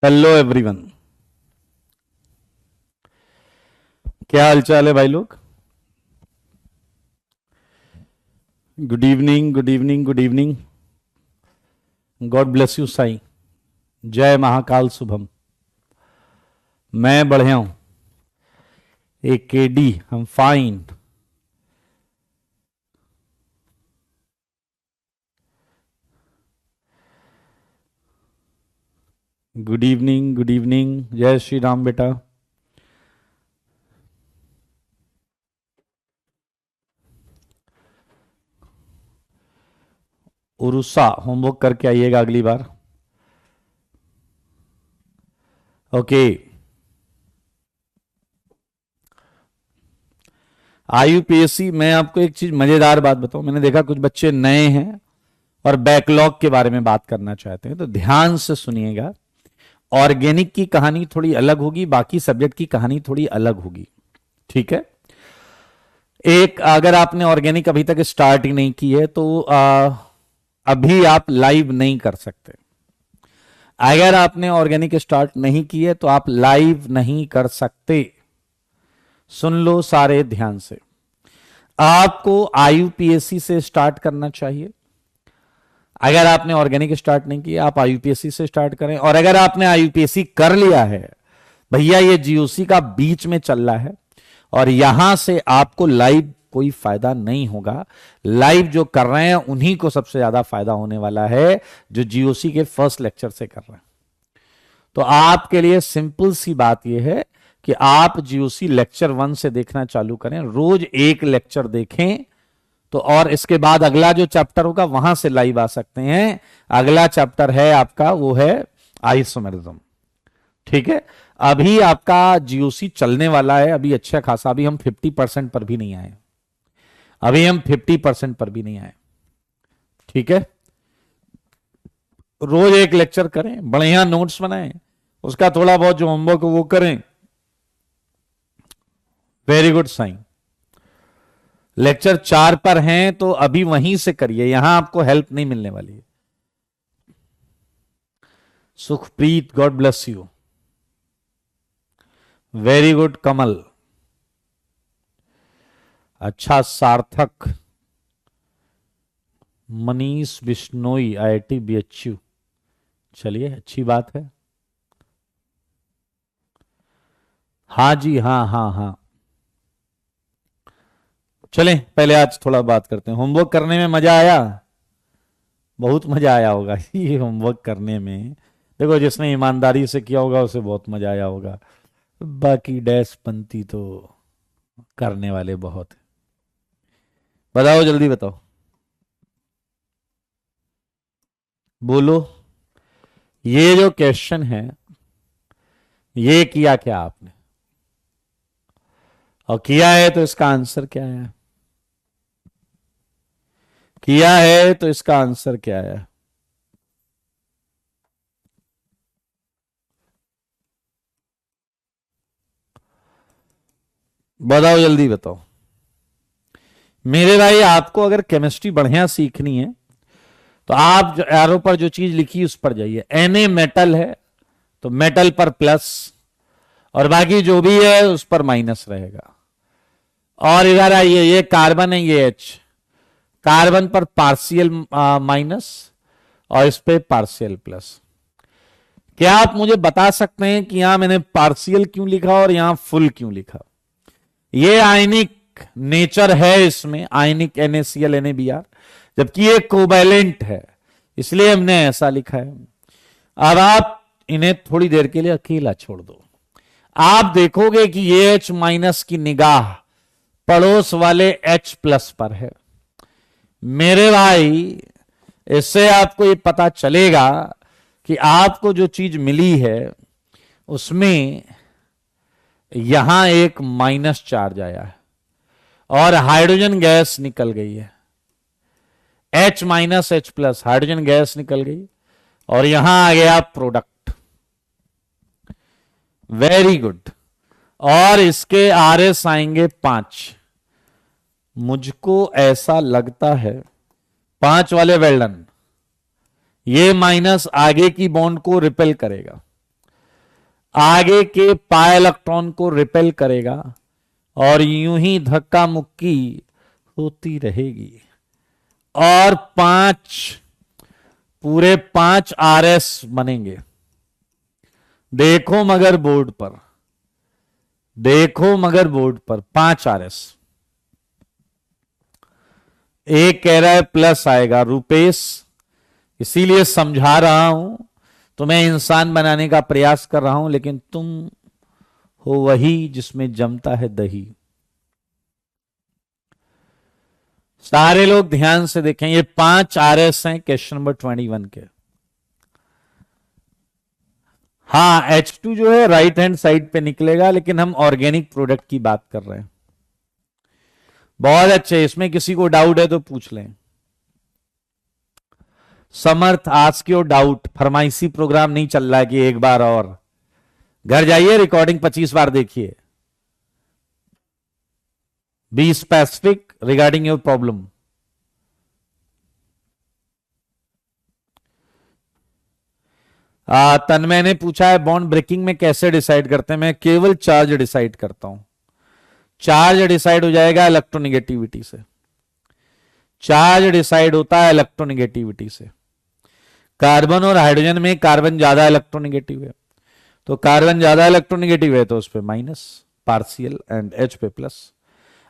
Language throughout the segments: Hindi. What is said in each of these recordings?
Hello everyone. क्या हालचाल है भाई लोग? Good evening, good evening, good evening. God bless you Sai. जय महाकाल शुभम। मैं बढ़िया हूं। ए के डी, हम fine. Good evening, good evening. जय श्री राम बेटा। उरुसा होमवर्क करके आइएगा अगली बार। ओके। आईयूपीएससी, मैं आपको एक चीज मजेदार बात बताऊं। मैंने देखा कुछ बच्चे नए हैं और बैकलॉग के बारे में बात करना चाहते हैं, तो ध्यान से सुनिएगा। ऑर्गेनिक की कहानी थोड़ी अलग होगी, बाकी सब्जेक्ट की कहानी थोड़ी अलग होगी। ठीक है। एक, अगर आपने ऑर्गेनिक अभी तक स्टार्ट ही नहीं की है तो अभी आप लाइव नहीं कर सकते। अगर आपने ऑर्गेनिक स्टार्ट नहीं की है तो आप लाइव नहीं कर सकते। सुन लो सारे ध्यान से। आपको आईयूपीएससी से स्टार्ट करना चाहिए। अगर आपने ऑर्गेनिक स्टार्ट नहीं किया, आप आईयूपीएससी से स्टार्ट करें। और अगर आपने आईयूपीएससी कर लिया है, भैया ये जीओसी का बीच में चल रहा है और यहां से आपको लाइव कोई फायदा नहीं होगा। लाइव जो कर रहे हैं उन्हीं को सबसे ज्यादा फायदा होने वाला है, जो जीओसी के फर्स्ट लेक्चर से कर रहे हैं। तो आपके लिए सिंपल सी बात यह है कि आप जीओसी लेक्चर 1 से देखना चालू करें, रोज एक लेक्चर देखें। तो और इसके बाद अगला जो चैप्टर होगा वहां से लाइव आ सकते हैं। अगला चैप्टर है आपका, वो है आइसोमेरिज्म। ठीक है। अभी आपका जीओसी चलने वाला है, अभी अच्छा खासा। अभी हम 50% पर भी नहीं आए। अभी हम 50% पर भी नहीं आए। ठीक है। रोज एक लेक्चर करें, बढ़िया नोट्स बनाएं, उसका थोड़ा बहुत जो होमवर्क वो करें। Very good sign. लेक्चर 4 पर हैं तो अभी वहीं से करिए, यहां आपको हेल्प नहीं मिलने वाली है। Sukhpreet, God bless you. Very good Kamal. अच्छा सार्थक। Manish Bishnoi, IIT BHU. चलिए, अच्छी बात है। हाँ जी, हाँ हाँ हाँ। चलें, पहले आज थोड़ा बात करते हैं। होमवर्क करने में मजा आया? बहुत मजा आया होगा ये होमवर्क करने में। देखो, जिसने ईमानदारी से किया होगा उसे बहुत मजा आया होगा। बाकी डैश पंथी तो करने वाले बहुत हैं। बताओ, जल्दी बताओ, बोलो। ये जो क्वेश्चन है, ये किया क्या आपने? और किया है तो इसका आंसर क्या है? किया है तो इसका आंसर क्या है? बताओ, जल्दी बताओ। मेरे भाई, आपको अगर केमिस्ट्री बढ़िया सीखनी है तो आप जो एरो पर जो चीज लिखी उस पर जाइए। Na मेटल है तो मेटल पर प्लस, और बाकी जो भी है उस पर माइनस रहेगा। और इधर आइए, ये कार्बन है, ये H। कार्बन पर पार्शियल माइनस और इस पे पार्शियल प्लस। क्या आप मुझे बता सकते हैं कि यहां मैंने पार्शियल क्यों लिखा और यहां फुल क्यों लिखा? ये आयनिक नेचर है इसमें, आयनिक NaCl NaBr, जबकि ये कोवैलेंट है, इसलिए हमने ऐसा लिखा है। अब आप इन्हें थोड़ी देर के लिए अकेला छोड़ दो। आप देखोगे कि ये H माइनस की निगाह पड़ोस वाले H प्लस पर है। मेरे भाई, इससे आपको ये पता चलेगा कि आपको जो चीज मिली है उसमें यहां एक माइनस चार्ज आया है और हाइड्रोजन गैस निकल गई है। H minus H plus, hydrogen gas निकल गई और यहां आ गया प्रोडक्ट। Very good. और इसके RS आएंगे 5। मुझको ऐसा लगता है 5 वाले वेल्डन, ये माइनस आगे की बॉन्ड को रिपेल करेगा आगे के पाई इलेक्ट्रॉन को रिपेल करेगा और यूं ही धक्का मुक्की होती रहेगी और पूरे 5 RS बनेंगे। देखो मगर बोर्ड पर, देखो मगर बोर्ड पर 5 RS। एक कह रहा है प्लस आएगा, रुपेश इसीलिए समझा रहा हूं, तुम्हें इंसान बनाने का प्रयास कर रहा हूं, लेकिन तुम हो वही जिसमें जमता है दही। सारे लोग ध्यान से देखें, ये 5 RS हैं क्वेश्चन नंबर 21 के। हाँ, H2 जो है राइट हैंड साइड पे निकलेगा, लेकिन हम ऑर्गेनिक प्रोडक्ट की बात कर रहे हैं। बहुत अच्छे, इसमें किसी को डाउट है तो पूछ लें। समर्थ आस्क योर डाउट, फरमाइशी प्रोग्राम नहीं चल रहा है कि एक बार और घर जाइए रिकॉर्डिंग 25 बार देखिए। Be specific regarding your problem. Tanmay ने पूछा है बॉन्ड ब्रेकिंग में कैसे डिसाइड करते हैं। मैं केवल चार्ज डिसाइड करता हूं। चार्ज डिसाइड हो जाएगा इलेक्ट्रोनिगेटिविटी से। चार्ज डिसाइड होता है इलेक्ट्रोनिगेटिविटी से। कार्बन और हाइड्रोजन में कार्बन ज्यादा इलेक्ट्रोनिगेटिव है, तो कार्बन ज्यादा इलेक्ट्रोनिगेटिव है तो उस पर माइनस पार्शियल एंड H पे प्लस।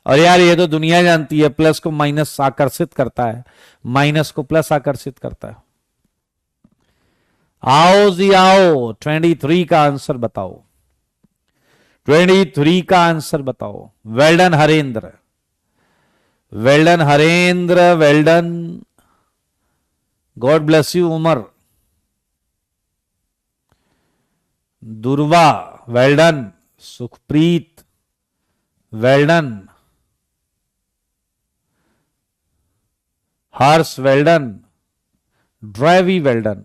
और यार ये तो दुनिया जानती है, प्लस को माइनस आकर्षित करता है, माइनस को प्लस आकर्षित करता है। आओ जी आओ, 23 का आंसर बताओ। 23 का आंसर बताओ। Well done Harendra, well done Harendra, well done, God bless you. Umar, Durva, well done. Sukhpreet, well done. Harsh, well done. ड्राइवी, वेल्डन।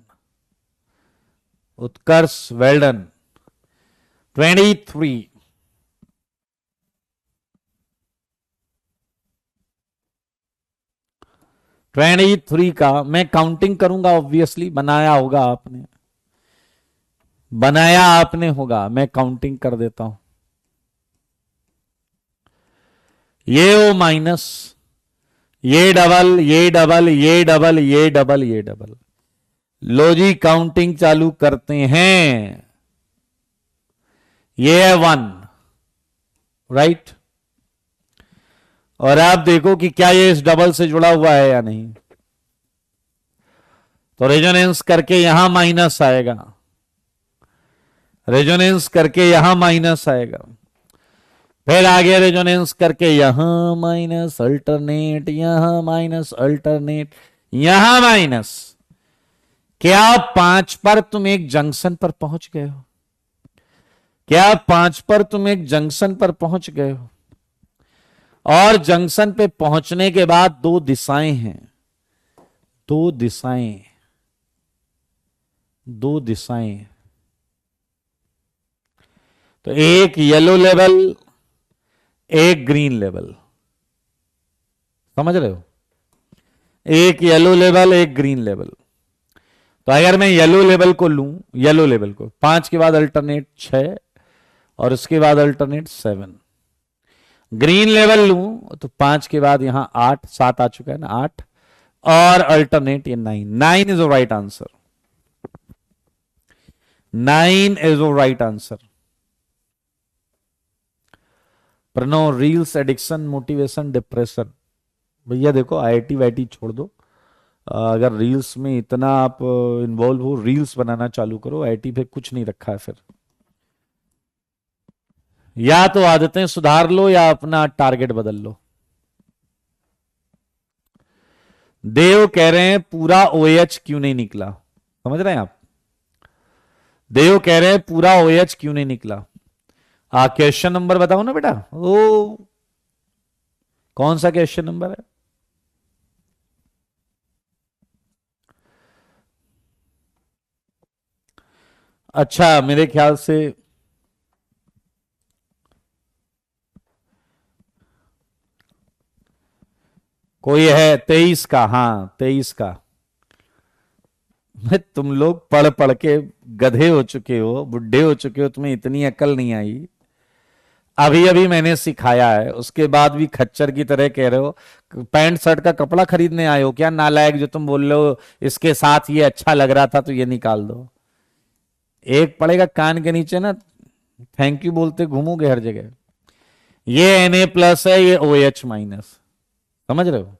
उत्कर्ष, वेल्डन। 23। का मैं काउंटिंग करूंगा, ऑब्वियसली बनाया होगा आपने, बनाया आपने होगा, मैं काउंटिंग कर देता हूं। ये ओ माइनस, ये डबल, ये डबल, ये डबल, ये डबल, ये डबल। लो जी काउंटिंग चालू करते हैं। ये है 1, राइट। और आप देखो कि क्या ये इस डबल से जुड़ा हुआ है या नहीं। तो रेजोनेंस करके यहां माइनस आएगा, रेजोनेंस करके यहां माइनस आएगा, फिर आगे रेजोनेंस करके यहां माइनस, अल्टरनेट, यहां माइनस, अल्टरनेट, यहां माइनस। क्या 5 पर तुम एक जंक्शन पर पहुंच गए हो? क्या 5 पर तुम एक जंक्शन पर पहुंच गए हो? और जंक्शन पे पहुंचने के बाद 2 दिशाएं हैं, 2 दिशाएं, 2 दिशाएं। तो एक येलो लेवल, एक ग्रीन लेवल, समझ रहे हो? एक येलो लेवल, एक ग्रीन लेवल। तो अगर मैं येलो लेवल को लूं, येलो लेवल को 5 के बाद अल्टरनेट 6 और उसके बाद अल्टरनेट 7। ग्रीन लेवल लूं तो 5 के बाद यहां 8, 7 आ चुका है ना, 8 और अल्टरनेट ये 9। 9 is the right answer. 9 is the right answer. Pranav, reels addiction, motivation, depression. भैया देखो आईआईटी वाईटी छोड़ दो, अगर रील्स में इतना आप इन्वॉल्व हो, रील्स बनाना चालू करो। आईआईटी पे कुछ नहीं रखा है फिर। या तो आदतें सुधार लो या अपना टारगेट बदल लो। देव कह रहे हैं पूरा OH क्यों नहीं निकला, समझ रहे हैं आप? देव कह रहे हैं पूरा OH क्यों नहीं निकला। क्वेश्चन नंबर बताओ ना बेटा। ओ कौन सा क्वेश्चन नंबर है? अच्छा मेरे ख्याल से कोई है 23 का। हाँ 23 का। मैं तुम लोग पढ़ पढ़ के गधे हो चुके हो, बुढ़े हो चुके हो, तुम्हें इतनी अकल नहीं आई। अभी अभी मैंने सिखाया है, उसके बाद भी खच्चर की तरह कह रहे हो। पैंट शर्ट का कपड़ा खरीदने आए हो क्या नालायक, जो तुम बोल रहे हो इसके साथ ये अच्छा लग रहा था तो ये निकाल दो। एक पड़ेगा कान के नीचे ना, थैंक यू बोलते घूमोगे हर जगह। ये Na+ है, ये OH-, समझ रहे हो?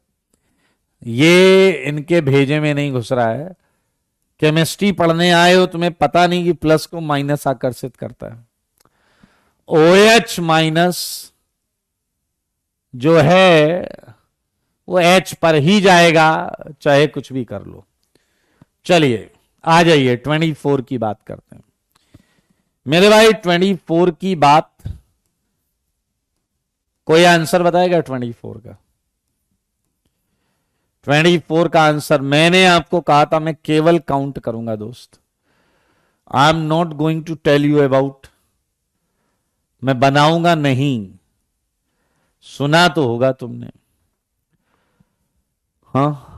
ये इनके भेजे में नहीं घुस रहा है। केमिस्ट्री पढ़ने आए हो, तुम्हें पता नहीं कि प्लस को माइनस आकर्षित करता है। OH- जो है वो H पर ही जाएगा, चाहे कुछ भी कर लो। चलिए आ जाइए 24 की बात करते हैं मेरे भाई। 24 की बात, कोई आंसर बताएगा 24 का? 24 का आंसर मैंने आपको कहा था, मैं केवल काउंट करूंगा दोस्त। I am not going to tell you about, मैं बनाऊंगा नहीं। सुना तो होगा तुमने, हाँ?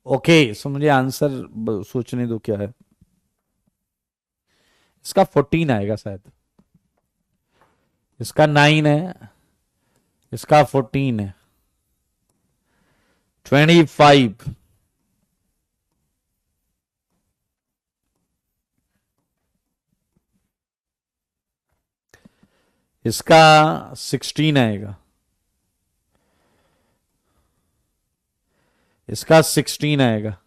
ओके, सो मुझे आंसर सोचने दो क्या है। इसका 14 आएगा शायद, इसका 9 है, इसका 14 है, 25। इसका 16 आएगा, इसका 16 आएगा,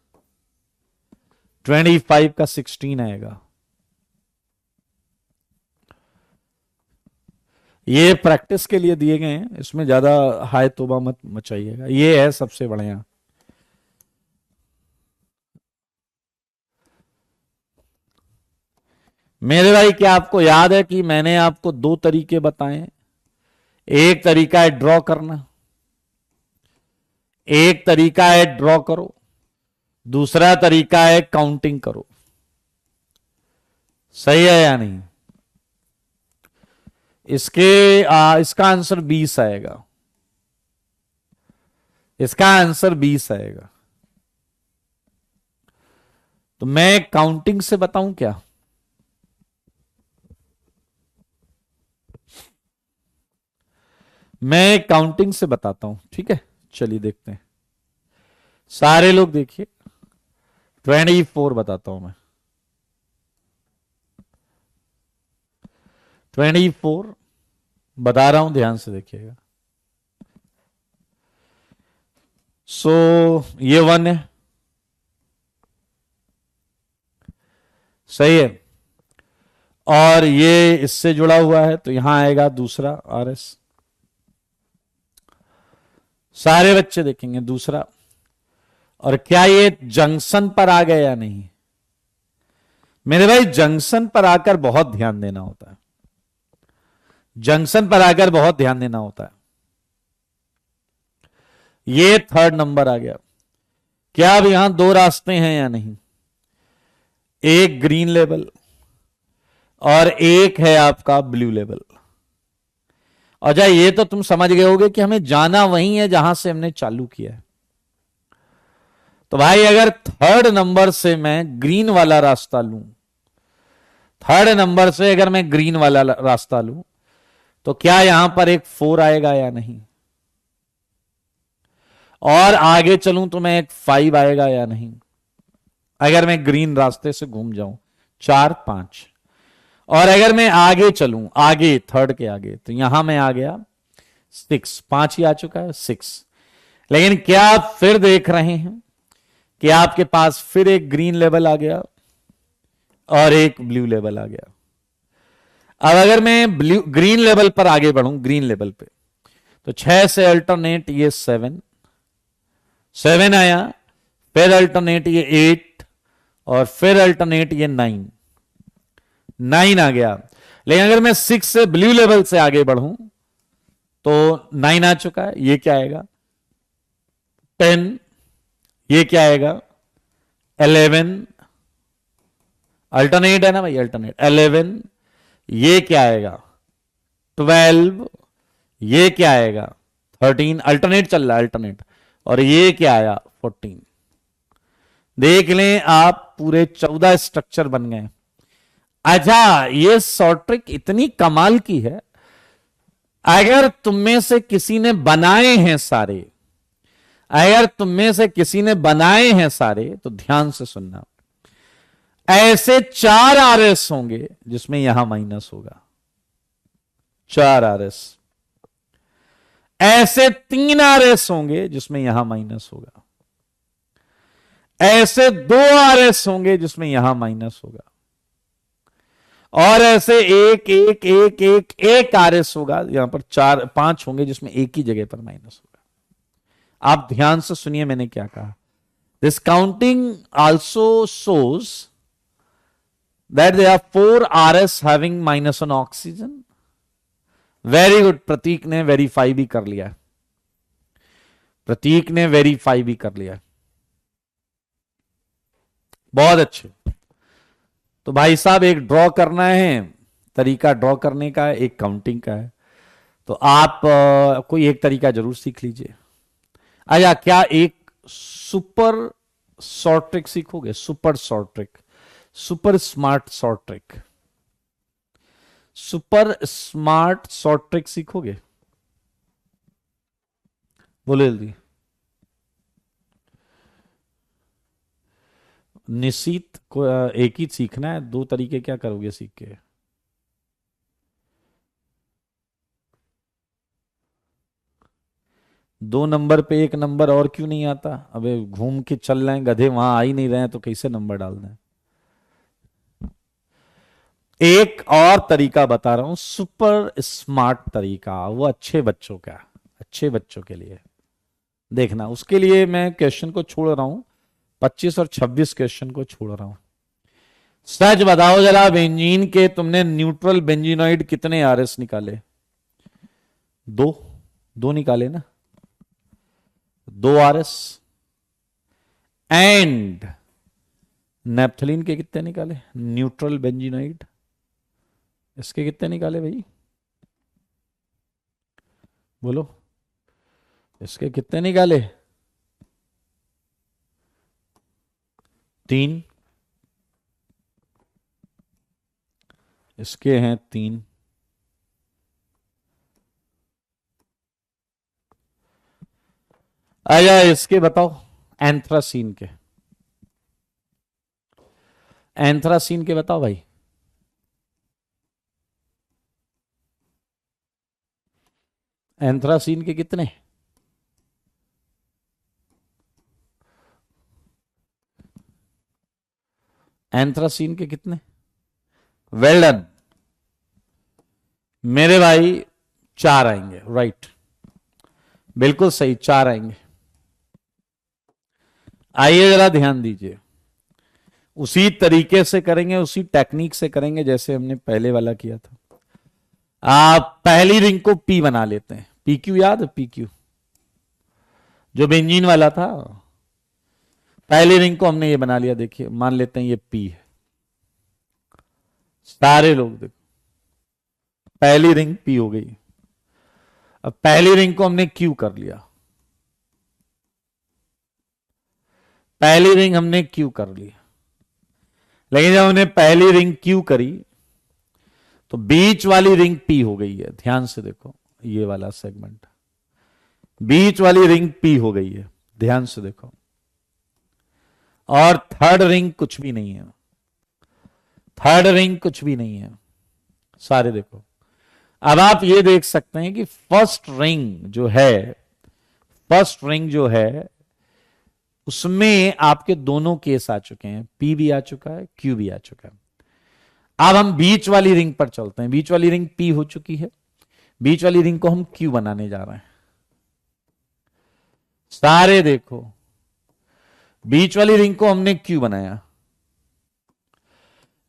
25 का 16 आएगा। ये प्रैक्टिस के लिए दिए गए हैं, इसमें ज्यादा हाय तोबा मत मचाइएगा। ये है सबसे बढ़िया। मेरे भाई क्या आपको याद है कि मैंने आपको 2 तरीके बताए? एक तरीका है ड्रॉ करना, एक तरीका है ड्रॉ करो, दूसरा तरीका है काउंटिंग करो। सही है या नहीं? इसका आंसर 20 आएगा, इसका आंसर 20 आएगा। तो मैं काउंटिंग से बताऊं क्या? मैं काउंटिंग से बताता हूं, ठीक है? चलिए देखते हैं, सारे लोग देखिए। 24 बताता हूं मैं। 24 बता रहा हूं, ध्यान से देखिएगा। ये 1 है, सही है। और ये इससे जुड़ा हुआ है तो यहां आएगा दूसरा RS। सारे बच्चे देखेंगे दूसरा। और क्या ये जंक्शन पर आ गया या नहीं? मेरे भाई जंक्शन पर आकर बहुत ध्यान देना होता है, जंक्शन पर आकर बहुत ध्यान देना होता है। ये 3rd नंबर आ गया। क्या अब यहां 2 रास्ते हैं या नहीं? एक ग्रीन लेवल और एक है आपका ब्लू लेवल। और ये तो तुम समझ गए होगे कि हमें जाना वहीं है जहां से हमने चालू किया है। तो भाई अगर 3rd नंबर से मैं ग्रीन वाला रास्ता लूं, 3rd नंबर से अगर मैं ग्रीन वाला रास्ता लूं, तो क्या यहां पर एक 4 आएगा या नहीं? और आगे चलूं तो मैं एक 5 आएगा या नहीं? अगर मैं ग्रीन रास्ते से घूम जाऊं 4, 5। और अगर मैं आगे चलूं, आगे 3rd के आगे, तो यहां मैं आ गया 6, 5 ही आ चुका है, 6। लेकिन क्या आप फिर देख रहे हैं कि आपके पास फिर एक ग्रीन लेवल आ गया और एक ब्लू लेवल आ गया। अब अगर मैं ग्रीन लेवल पर आगे बढ़ूं, ग्रीन लेवल पे, तो 6 से अल्टरनेट ये 7, 7 आया, फिर अल्टरनेट ये 8, और फिर अल्टरनेट ये 9, 9 आ गया। लेकिन अगर मैं 6 से ब्लू लेवल से आगे बढ़ूं तो 9 आ चुका है, ये क्या आएगा? 10, ये क्या आएगा? 11, अल्टरनेट है ना भाई, अल्टरनेट 11, ये क्या आएगा? 12, ये क्या आएगा? 13, अल्टरनेट चल रहा है, अल्टरनेट। और ये क्या आया? 14। देख लें आप, पूरे 14 स्ट्रक्चर बन गए। अच्छा, ये शॉर्ट ट्रिक इतनी कमाल की है, अगर तुम में से किसी ने बनाए हैं सारे, अगर तुम में से किसी ने बनाए हैं सारे, तो ध्यान से सुनना। ऐसे 4 RS होंगे जिसमें यहां माइनस होगा, 4 RS। ऐसे 3 RS होंगे जिसमें यहां माइनस होगा, ऐसे 2 RS होंगे जिसमें यहां माइनस होगा, और ऐसे एक एक एक एक एक RS होगा, यहां पर 4 5 होंगे जिसमें एक ही जगह पर माइनस होगा। आप ध्यान से सुनिए मैंने क्या कहा। This counting also shows that there are 4 RS having minus on oxygen. Very good, Pratik ने वेरीफाई भी कर लिया, प्रतीक ने वेरीफाई भी कर लिया, बहुत अच्छे। तो भाई साहब एक ड्रॉ करना है, तरीका ड्रॉ करने का है, एक काउंटिंग का है, तो आप कोई एक तरीका जरूर सीख लीजिए। आया, क्या एक सुपर शॉर्ट ट्रिक सीखोगे? Super short trick, super smart short trick, super smart short trick सीखोगे? बोले जल्दी। निश्चित को एक ही सीखना है, 2 तरीके क्या करोगे सीख के? दो नंबर पे 1 नंबर और क्यों नहीं आता? अबे घूम के चल रहे हैं गधे, वहां आ ही नहीं रहे हैं तो कैसे नंबर डाल दें? एक और तरीका बता रहा हूं, सुपर स्मार्ट तरीका, वो अच्छे बच्चों का, अच्छे बच्चों के लिए देखना। उसके लिए मैं क्वेश्चन को छोड़ रहा हूं, 25 और 26 क्वेश्चन को छोड़ रहा हूं। सच बताओ जरा, बेंजीन के तुमने न्यूट्रल बेंजीनॉइड कितने RS निकाले? 2 2 निकाले ना, 2 RS। एंड नेप्थलीन के कितने निकाले? न्यूट्रल बेंजीनॉइड, इसके कितने निकाले भाई? बोलो, इसके कितने निकाले? 3, इसके हैं 3। आया, इसके बताओ, एंथ्रासीन के, एंथ्रासीन के बताओ भाई। एंथ्रासीन के कितने? एंथ्रासीन के कितने? वेल डन मेरे भाई, 4 आएंगे, राइट, बिल्कुल सही, 4 आएंगे। आइए जरा ध्यान दीजिए, उसी तरीके से करेंगे, उसी टेक्निक से करेंगे जैसे हमने पहले वाला किया था। आप पहली रिंग को P बना लेते हैं, PQ याद है? PQ जो बेंजीन वाला था, पहली रिंग को हमने ये बना लिया। देखिए, मान लेते हैं ये P है, सारे लोग देखो, पहली रिंग P हो गई। अब पहली रिंग को हमने Q कर लिया, पहली रिंग हमने Q कर ली। लेकिन जब हमने पहली रिंग Q करी तो बीच वाली रिंग P हो गई है। ध्यान से देखो, ये वाला सेगमेंट, बीच वाली रिंग P हो गई है, ध्यान से देखो। और थर्ड रिंग कुछ भी नहीं है, थर्ड रिंग कुछ भी नहीं है, सारे देखो। अब आप ये देख सकते हैं कि फर्स्ट रिंग जो है, फर्स्ट रिंग जो है उसमें आपके दोनों केस आ चुके हैं, P भी आ चुका है, Q भी आ चुका है। अब हम बीच वाली रिंग पर चलते हैं। बीच वाली रिंग P हो चुकी है, बीच वाली रिंग को हम Q बनाने जा रहे हैं। सारे देखो, बीच वाली रिंग को हमने Q बनाया।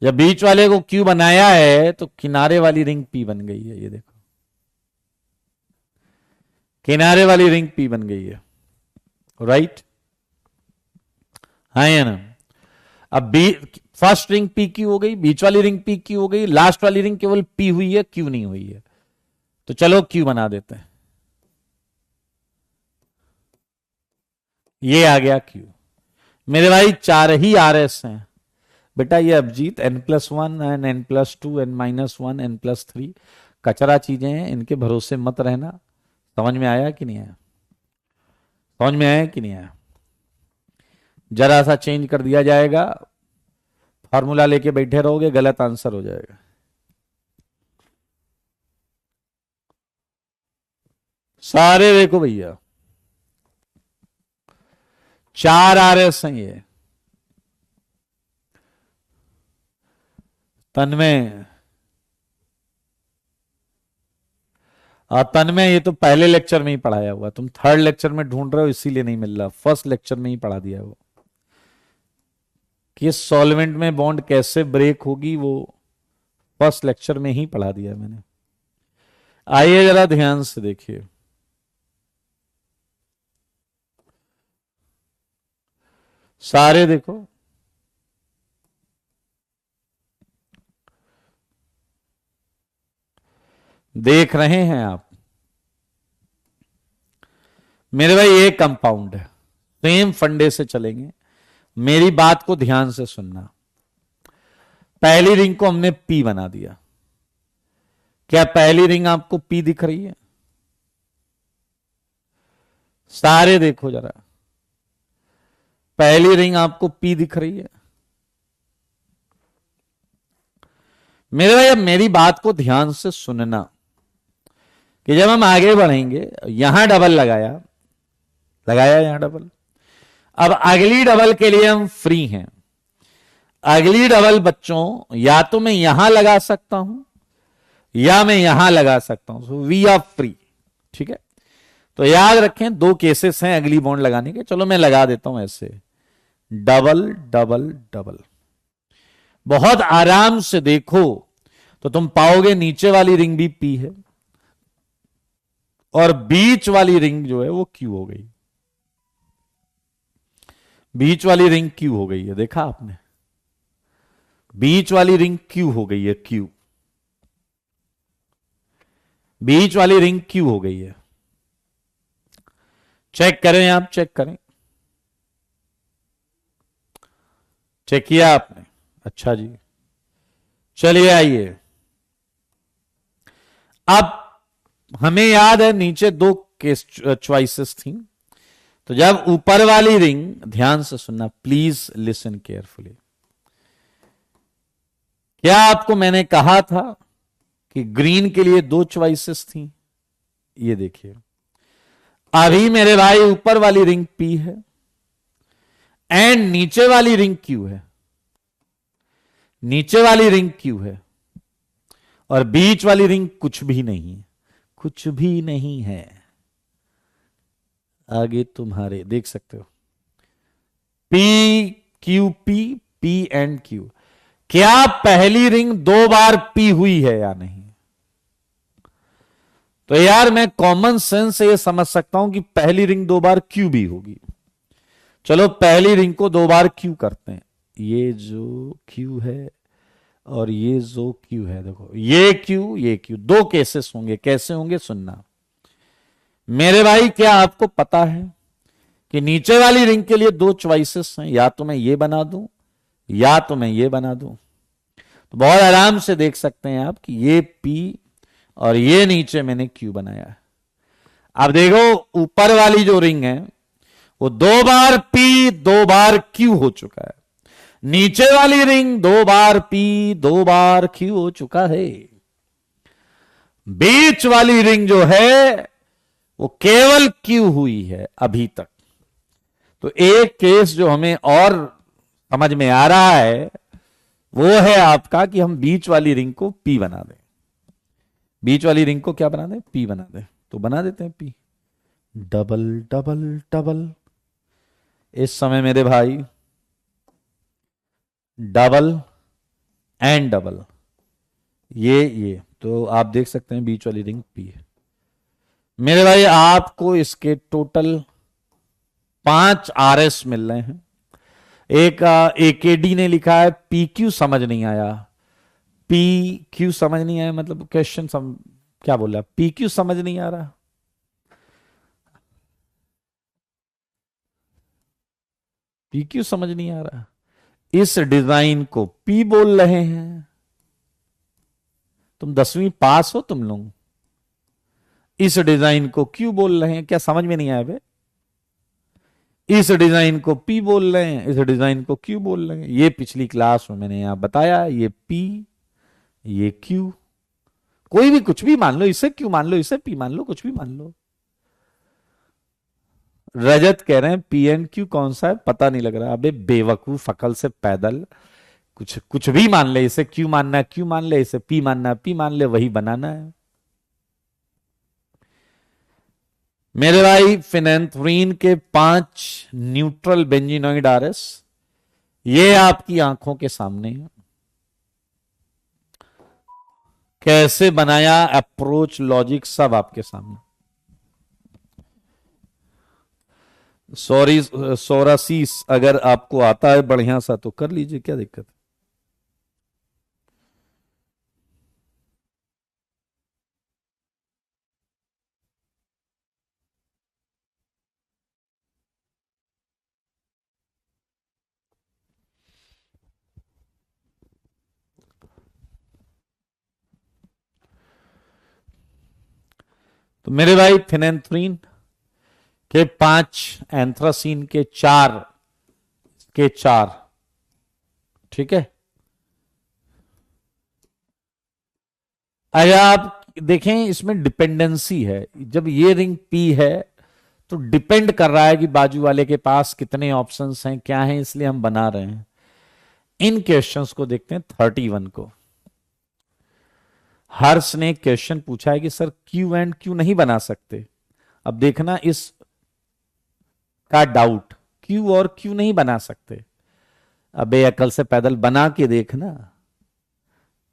जब बीच वाले को Q बनाया है तो किनारे वाली रिंग P बन गई है। ये देखो, किनारे वाली रिंग P बन गई है, राइट? हाँ या ना? अब फर्स्ट रिंग PQ हो गई, बीच वाली रिंग PQ हो गई, लास्ट वाली रिंग केवल P हुई है, Q नहीं हुई है। तो चलो Q बना देते हैं। ये आ गया Q। मेरे भाई 4 ही RS हैं, बेटा ये Abhijit n+1 and n+2 n-1 n+3 कचरा चीजें हैं, इनके भरोसे मत रहना। समझ में आया कि नहीं आया? समझ में आया कि नहीं आया? जरा सा चेंज कर दिया जाएगा, फॉर्मूला लेके बैठे रहोगे, गलत आंसर हो जाएगा। सारे देखो भैया 4 RS हैं ये। तन्मय, तन्मय ये तो पहले लेक्चर में ही पढ़ाया हुआ, तुम थर्ड लेक्चर में ढूंढ रहे हो इसीलिए नहीं मिल रहा। फर्स्ट लेक्चर में ही पढ़ा दिया वो कि सॉल्वेंट में बॉन्ड कैसे ब्रेक होगी, वो फर्स्ट लेक्चर में ही पढ़ा दिया मैंने। आइए जरा ध्यान से देखिए, सारे देखो देख रहे हैं आप मेरे भाई, ये कंपाउंड है, सेम फंडे से चलेंगे। मेरी बात को ध्यान से सुनना। पहली रिंग को हमने पी बना दिया। क्या पहली रिंग आपको पी दिख रही है? सारे देखो जरा, पहली रिंग आपको पी दिख रही है? मेरे भाई अब मेरी बात को ध्यान से सुनना कि जब हम आगे बढ़ेंगे, यहां डबल लगाया यहां डबल। अब अगली डबल के लिए हम फ्री हैं। अगली डबल बच्चों या तो मैं यहां लगा सकता हूं या मैं यहां लगा सकता हूं, सो वी आर फ्री। ठीक है, तो याद रखें 2 केसेस हैं अगली बॉन्ड लगाने के। चलो मैं लगा देता हूं ऐसे, डबल डबल डबल। बहुत आराम से देखो तो तुम पाओगे नीचे वाली रिंग भी पी है और बीच वाली रिंग जो है वो क्यू हो गई। बीच वाली रिंग क्यू हो गई है, देखा आपने? बीच वाली रिंग क्यू हो गई है, क्यू। बीच वाली रिंग क्यू हो गई है। चेक करें, आप चेक करें, चेक किया आपने? अच्छा जी, चलिए आइए। अब हमें याद है नीचे 2 केस चॉइसेस थी, तो जब ऊपर वाली रिंग, ध्यान से सुनना प्लीज, लिसन केयरफुली। क्या आपको मैंने कहा था कि ग्रीन के लिए 2 चॉइसेस थी? ये देखिए, अभी मेरे भाई ऊपर वाली रिंग पी है एंड नीचे वाली रिंग क्यू है। नीचे वाली रिंग क्यू है और बीच वाली रिंग कुछ भी नहीं, कुछ भी नहीं है। आगे तुम्हारे देख सकते हो, P Q P and Q. क्या पहली रिंग 2 बार पी हुई है या नहीं? तो यार मैं कॉमन सेंस से यह समझ सकता हूं कि पहली रिंग 2 बार क्यू भी होगी। चलो पहली रिंग को 2 बार क्यू करते हैं। ये जो क्यू है और ये जो क्यू है, देखो ये क्यू, 2 केसेस होंगे। कैसे होंगे सुनना मेरे भाई। क्या आपको पता है कि नीचे वाली रिंग के लिए 2 चॉइसेस हैं, या तो मैं ये बना दूं या तो मैं ये बना दूं। तो बहुत आराम से देख सकते हैं आप कि ये पी और ये नीचे मैंने क्यू बनाया है। अब देखो ऊपर वाली जो रिंग है वो 2 बार पी 2 बार क्यू हो चुका है। नीचे वाली रिंग 2 बार पी 2 बार क्यू हो चुका है। बीच वाली रिंग जो है वो केवल क्यू हुई है अभी तक। तो एक केस जो हमें और समझ में आ रहा है वो है आपका कि हम बीच वाली रिंग को पी बना दें। बीच वाली रिंग को क्या बना दें? पी बना दें। तो बना देते हैं पी। Double double double. इस समय मेरे भाई डबल एंड डबल, ये तो आप देख सकते हैं बीच वाली रिंग पी है। मेरे भाई आपको इसके टोटल 5 RS मिल रहे हैं। एक AKD ने लिखा है PQ समझ नहीं आया। PQ समझ नहीं आया मतलब क्वेश्चन क्या बोला? PQ समझ नहीं आ रहा। PQ समझ नहीं आ रहा। इस डिजाइन को P बोल रहे हैं। तुम 10वीं पास हो तुम लोग। इस डिजाइन को Q बोल रहे हैं। क्या समझ में नहीं आया बे? इस डिजाइन को P बोल रहे हैं, इस डिजाइन को Q बोल रहे हैं। ये पिछली क्लास में मैंने यहां बताया, ये P, ये Q। कोई भी कुछ भी मान लो, इसे Q मान लो, इसे P मान लो, कुछ भी मान लो। रजत कह रहे हैं P एंड Q कौन सा है पता नहीं लग रहा। अबे बेवकूफ, अकल से पैदल। कुछ कुछ भी मान ले, इसे Q मानना है Q मान ले, इसे P मानना है P मान ले, वही बनाना है। मेरे भाई फिनेंथ्रीन के 5 न्यूट्रल बेंजीनोइड आरएस, ये आपकी आंखों के सामने है। कैसे बनाया, अप्रोच, लॉजिक सब आपके सामने। सॉरी सोरासीस अगर आपको आता है बढ़िया सा तो कर लीजिए, क्या दिक्कत। तो मेरे भाई फिनेंथ्रीन के 5, एंथ्रासीन के 4, ठीक है। अगर आप देखें इसमें डिपेंडेंसी है। जब ये रिंग P है तो डिपेंड कर रहा है कि बाजू वाले के पास कितने ऑप्शंस हैं, क्या हैं, इसलिए हम बना रहे हैं। इन क्वेश्चंस को देखते हैं 31 को। हर्ष ने क्वेश्चन पूछा है कि सर Q एंड Q नहीं बना सकते। अब देखना इस का डाउट, Q और Q नहीं बना सकते। अबे अकल से पैदल बना के देखना,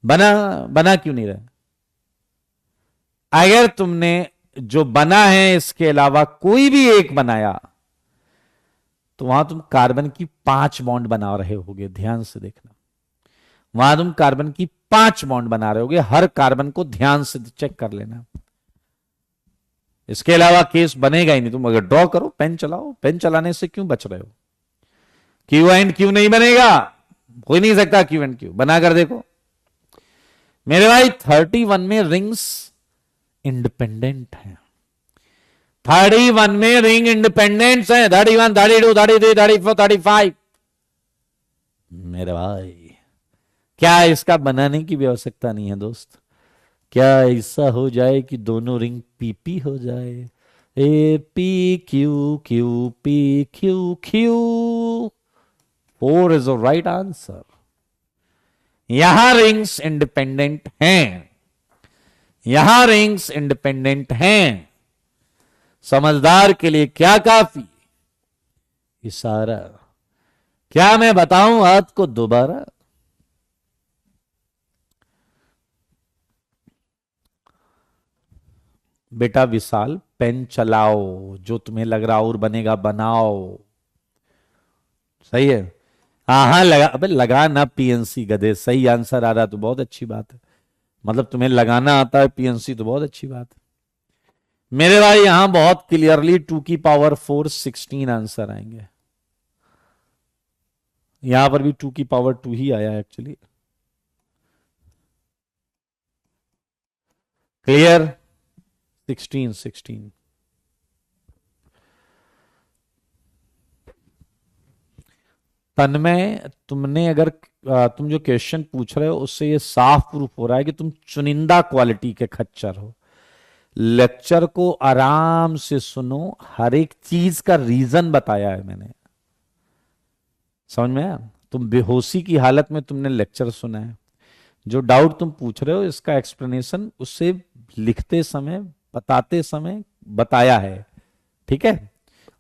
बना क्यों नहीं रहा। अगर तुमने जो बना है इसके अलावा कोई भी एक बनाया तो वहां तुम कार्बन की 5 बॉन्ड बना रहे होगे। ध्यान से देखना, वहां तुम कार्बन की 5 बॉन्ड बना रहे होगे। हर कार्बन को ध्यान से चेक कर लेना। इसके अलावा केस बनेगा ही नहीं। तुम अगर ड्रॉ करो, पेन चलाओ, पेन चलाने से क्यों बच रहे हो। Q एंड Q नहीं बनेगा, हो ही नहीं सकता। Q एंड Q बना कर देखो मेरे भाई। 31 में रिंग्स इंडिपेंडेंट है। 31 में रिंग इंडिपेंडेंस है। 31, 32, 33, 34, 35। मेरे भाई क्या इसका बनाने की भी आवश्यकता नहीं है दोस्त। क्या ऐसा हो जाए कि दोनों रिंग PP हो जाए। ए P Q Q P Q Q 4 is the right answer. यहां रिंग्स इंडिपेंडेंट हैं, यहां रिंग्स इंडिपेंडेंट हैं। समझदार के लिए क्या काफी, इशारा। क्या मैं बताऊं हाथ को दोबारा। बेटा विशाल, पेन चलाओ, जो तुम्हें लग रहा और बनेगा बनाओ। सही है। हाँ लगा, अबे लगा ना PNC गधे। सही आंसर आ रहा तो बहुत अच्छी बात है। मतलब तुम्हें लगाना आता है PNC तो बहुत अच्छी बात है। मेरे भाई यहां बहुत क्लियरली 2 की पावर 4 16 आंसर आएंगे। यहां पर भी 2 की पावर 2 ही आया एक्चुअली। क्लियर। 16 तन्मय, तुमने अगर तुम जो क्वेश्चन पूछ रहे हो उससे ये साफ प्रूफ हो रहा है कि तुम चुनिंदा क्वालिटी के खच्चर हो। लेक्चर को आराम से सुनो, हर एक चीज का रीजन बताया है मैंने। समझ में आया। तुम बेहोशी की हालत में तुमने लेक्चर सुना है। जो डाउट तुम पूछ रहे हो इसका एक्सप्लेनेशन उससे लिखते समय, बताते समय बताया है। ठीक है।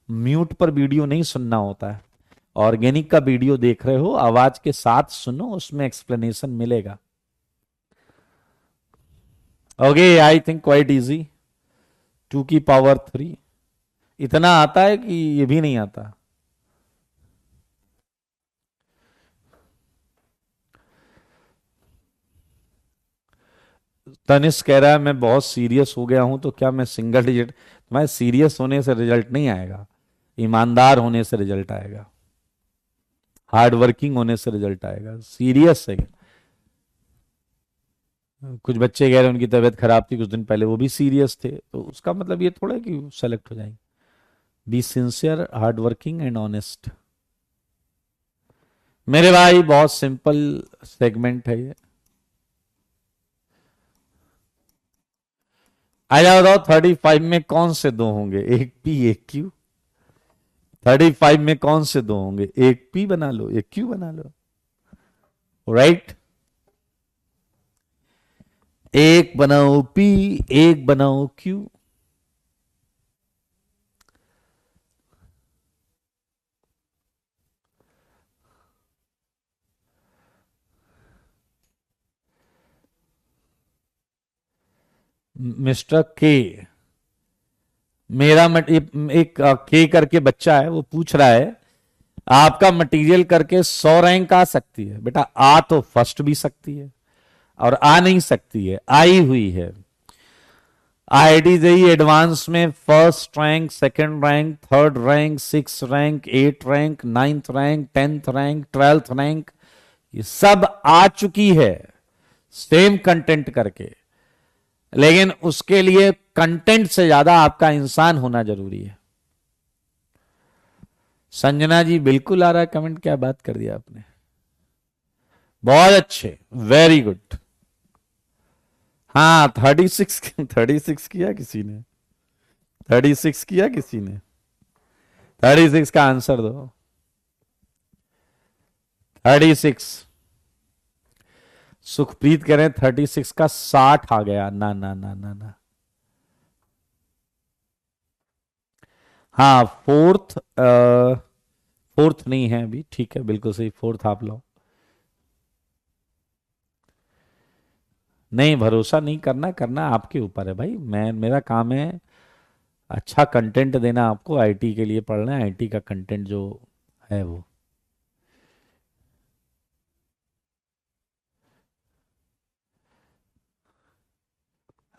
म्यूट पर वीडियो नहीं सुनना होता है। ऑर्गेनिक का वीडियो देख रहे हो, आवाज के साथ सुनो, उसमें एक्सप्लेनेशन मिलेगा। Okay, I think quite easy. 2 की पावर 3 इतना आता है कि ये भी नहीं आता। तनिष्क कह रहा है मैं बहुत सीरियस हो गया हूं, तो क्या मैं सिंगल डिजिट। मैं सीरियस होने से रिजल्ट नहीं आएगा, ईमानदार होने से रिजल्ट आएगा। हार्ड वर्किंग होने से रिजल्ट आएगा। सीरियस है। कुछ बच्चे कह रहे हैं उनकी तबीयत खराब थी कुछ दिन पहले, वो भी सीरियस थे, तो उसका मतलब ये थोड़ा है कि सेलेक्ट हो जाएंगे। Be sincere, hard working and honest. मेरे भाई बहुत सिंपल सेगमेंट है ये। आया बताओ 35 में कौन से दो होंगे, एक पी एक क्यू। 35 में कौन से दो होंगे, एक पी बना लो एक क्यू बना लो, राइट। एक बनाओ पी, एक बनाओ क्यू। मिस्टर के, मेरा एक के करके बच्चा है, वो पूछ रहा है आपका मटेरियल करके 100 रैंक आ सकती है। बेटा आ तो फर्स्ट भी सकती है और आ नहीं सकती है, आई हुई है। आईआईटी जेईई एडवांस में first rank, second rank, third rank, six rank, 8 rank, 9th rank, 10th rank, 12th rank, ये सब आ चुकी है सेम कंटेंट करके। लेकिन उसके लिए कंटेंट से ज्यादा आपका इंसान होना जरूरी है। संजना जी बिल्कुल आ रहा है कमेंट, क्या बात कर दिया आपने, बहुत अच्छे, वेरी गुड। हाँ 36, 36 किया किसी ने, 36 किया किसी ने, 36 का आंसर दो। 36, सुखप्रीत कह रहे हैं 36 का 60 आ गया, ना ना ना ना ना। हाँ फोर्थ, फोर्थ नहीं है अभी, ठीक है बिल्कुल सही, फोर्थ आप लो। नहीं भरोसा नहीं करना, करना आपके ऊपर है भाई, मैं मेरा काम है अच्छा कंटेंट देना आपको, आईटी के लिए पढ़ना है, आईटी का कंटेंट जो है वो।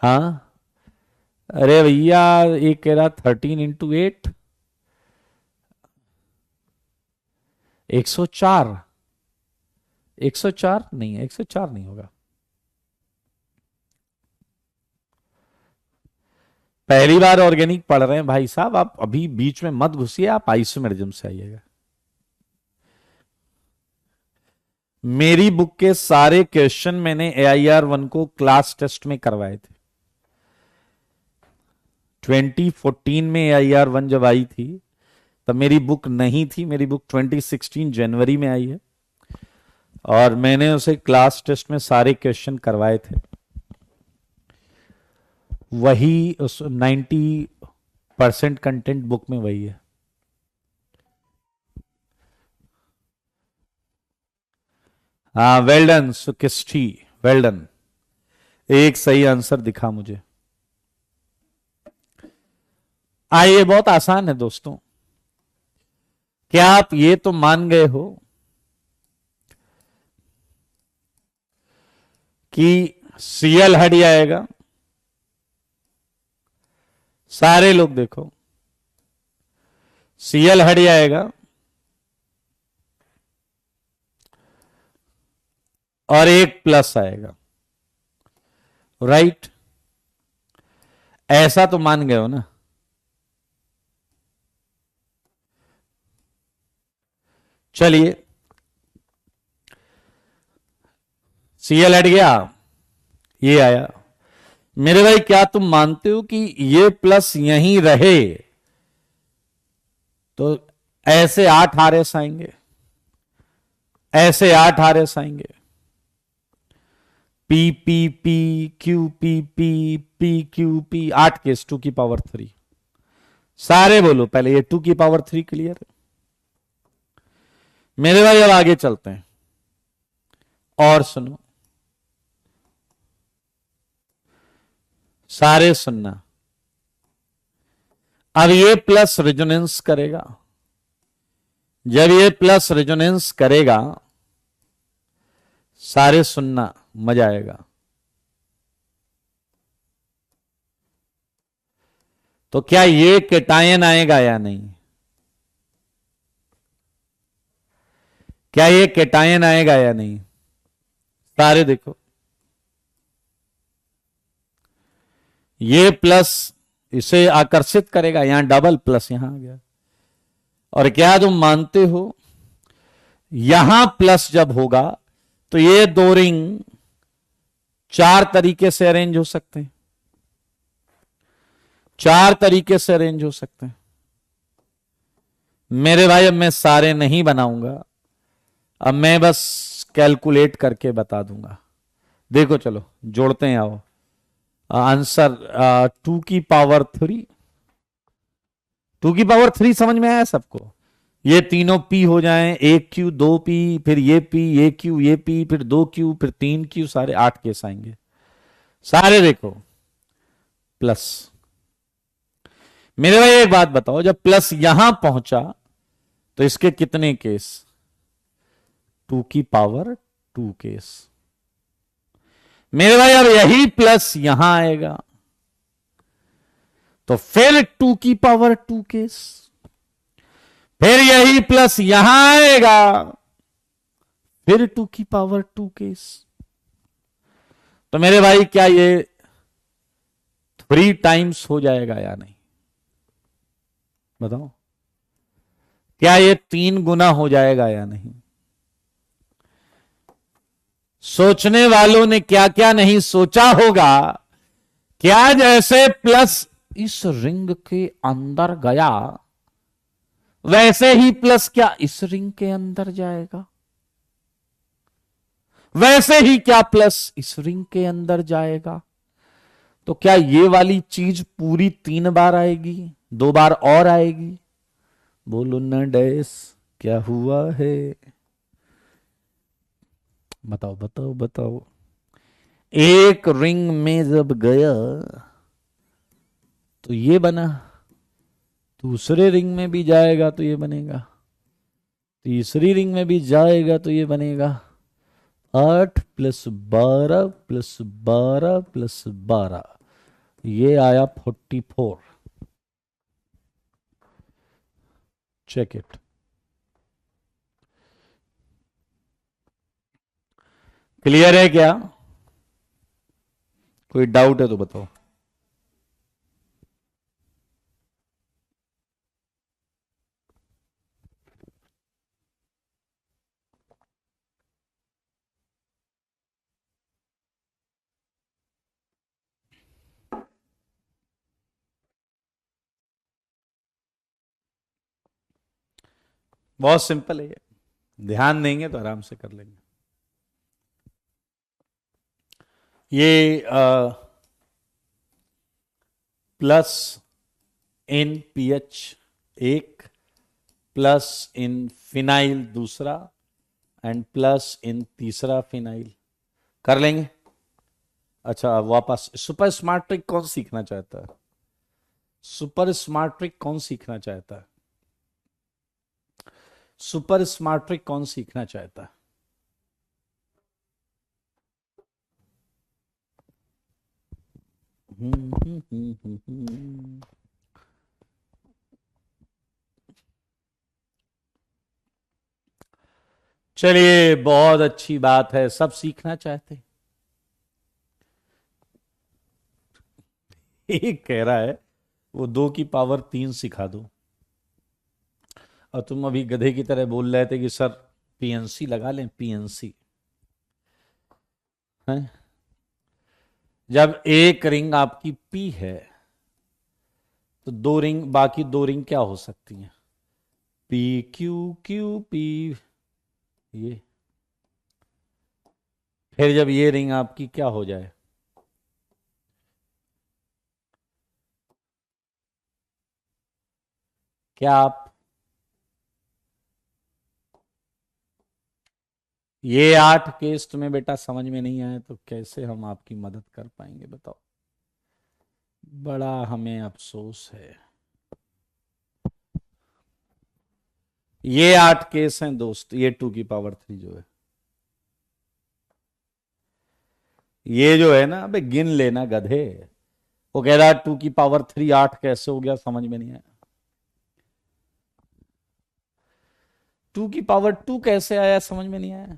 हाँ अरे भैया, एक कह रहा 13 × 8, 104। 104 नहीं है, 104 नहीं होगा। पहली बार ऑर्गेनिक पढ़ रहे हैं भाई साहब, आप अभी बीच में मत घुसिए, आप आइसोमेरिज्म से आइएगा। मेरी बुक के सारे क्वेश्चन मैंने AIR 1 को क्लास टेस्ट में करवाए थे। 2014 में AIR 1 जब आई थी तब मेरी बुक नहीं थी, मेरी बुक 2016 जनवरी में आई है और मैंने उसे क्लास टेस्ट में सारे क्वेश्चन करवाए थे। वही उस 90% कंटेंट बुक में वही है। हाँ वेल डन सुकिष्ठी, वेल डन, एक सही आंसर दिखा मुझे। ये बहुत आसान है दोस्तों। क्या आप ये तो मान गए हो कि Cl हट जाएगा? सारे लोग देखो, Cl हट जाएगा और एक प्लस आएगा, राइट? ऐसा तो मान गए हो ना? चलिए Cl हट गया, ये आया। मेरे भाई क्या तुम मानते हो कि ये प्लस यहीं रहे तो ऐसे 8 RS आएंगे, ऐसे 8 RS आएंगे, P P P Q P P P Q P, 8 case 2⁻3। सारे बोलो पहले, ये 2⁻3 क्लियर है? मेरे भाई अब आगे चलते हैं और सुनो, सारे सुनना। अब ये प्लस रेजोनेंस करेगा, जब ये प्लस रेजोनेंस करेगा, सारे सुनना, मजा आएगा। तो क्या ये केटायन आएगा या नहीं? क्या ये कैटायन आएगा या नहीं? सारे देखो, ये प्लस इसे आकर्षित करेगा, यहां डबल प्लस यहां आ गया। और क्या तुम मानते हो यहां प्लस जब होगा तो ये दो रिंग चार तरीके से अरेंज हो सकते हैं, चार तरीके से अरेंज हो सकते हैं मेरे भाई। अब मैं सारे नहीं बनाऊंगा, अब मैं बस कैलकुलेट करके बता दूंगा। देखो चलो जोड़ते हैं, आओ। आंसर 2 की पावर 3, 2 की पावर 3 समझ में आया सबको? ये तीनों पी हो जाएं, 1 क्यू 2 पी, फिर ये पी, ये क्यू, ये पी, फिर 2 क्यू, फिर 3 क्यू, सारे 8 केस आएंगे। सारे देखो प्लस। मेरे भाई एक बात बताओ, जब प्लस यहां पहुंचा तो इसके कितने केस? 2 की पावर 2 केस। मेरे भाई अब यही प्लस यहां आएगा तो फिर 2 की पावर 2 केस, फिर यही प्लस यहां आएगा, फिर 2 की पावर 2 केस। तो मेरे भाई क्या ये 3 टाइम्स हो जाएगा या नहीं? बताओ, क्या ये 3 गुना हो जाएगा या नहीं? सोचने वालों ने क्या क्या नहीं सोचा होगा। क्या जैसे प्लस इस रिंग के अंदर गया, वैसे ही प्लस क्या इस रिंग के अंदर जाएगा? वैसे ही क्या प्लस इस रिंग के अंदर जाएगा? तो क्या ये वाली चीज पूरी 3 बार आएगी, 2 बार और आएगी? बोलो न डैस, क्या हुआ है? बताओ बताओ बताओ। एक रिंग में जब गया तो ये बना, दूसरे रिंग में भी जाएगा तो ये बनेगा, तीसरी रिंग में भी जाएगा तो ये बनेगा। 8 + 12 + 12 + 12, ये आया 44। Check it. क्लियर है क्या? कोई डाउट है तो बताओ। बहुत सिंपल है ये, ध्यान देंगे तो आराम से कर लेंगे। ये प्लस इन पीएच एक, प्लस इन फिनाइल दूसरा, एंड प्लस इन तीसरा फिनाइल। कर लेंगे। अच्छा वापस, सुपर स्मार्ट ट्रिक कौन सीखना चाहता है? सुपर स्मार्ट ट्रिक कौन सीखना चाहता है? सुपर स्मार्ट ट्रिक कौन सीखना चाहता है? चलिए बहुत अच्छी बात है, सब सीखना चाहते हैं। एक कह रहा है वो 2 की पावर 3 सिखा दो, और तुम अभी गधे की तरह बोल रहे थे कि सर पीएनसी लगा लें, पीएनसी है। जब एक रिंग आपकी पी है तो दो रिंग, बाकी दो रिंग क्या हो सकती हैं? पी क्यू क्यू पी, ये। फिर जब ये रिंग आपकी क्या हो जाए? क्या आप ये 8 केस तुम्हें बेटा समझ में नहीं आए तो कैसे हम आपकी मदद कर पाएंगे बताओ? बड़ा हमें अफसोस है। ये 8 केस हैं दोस्त, ये 2 की पावर 3 जो है, ये जो है ना, अबे गिन लेना गधे। वो कह रहा है 2 की पावर 3 8 कैसे हो गया, समझ में नहीं आया। 2 की पावर 2 कैसे आया, समझ में नहीं आया।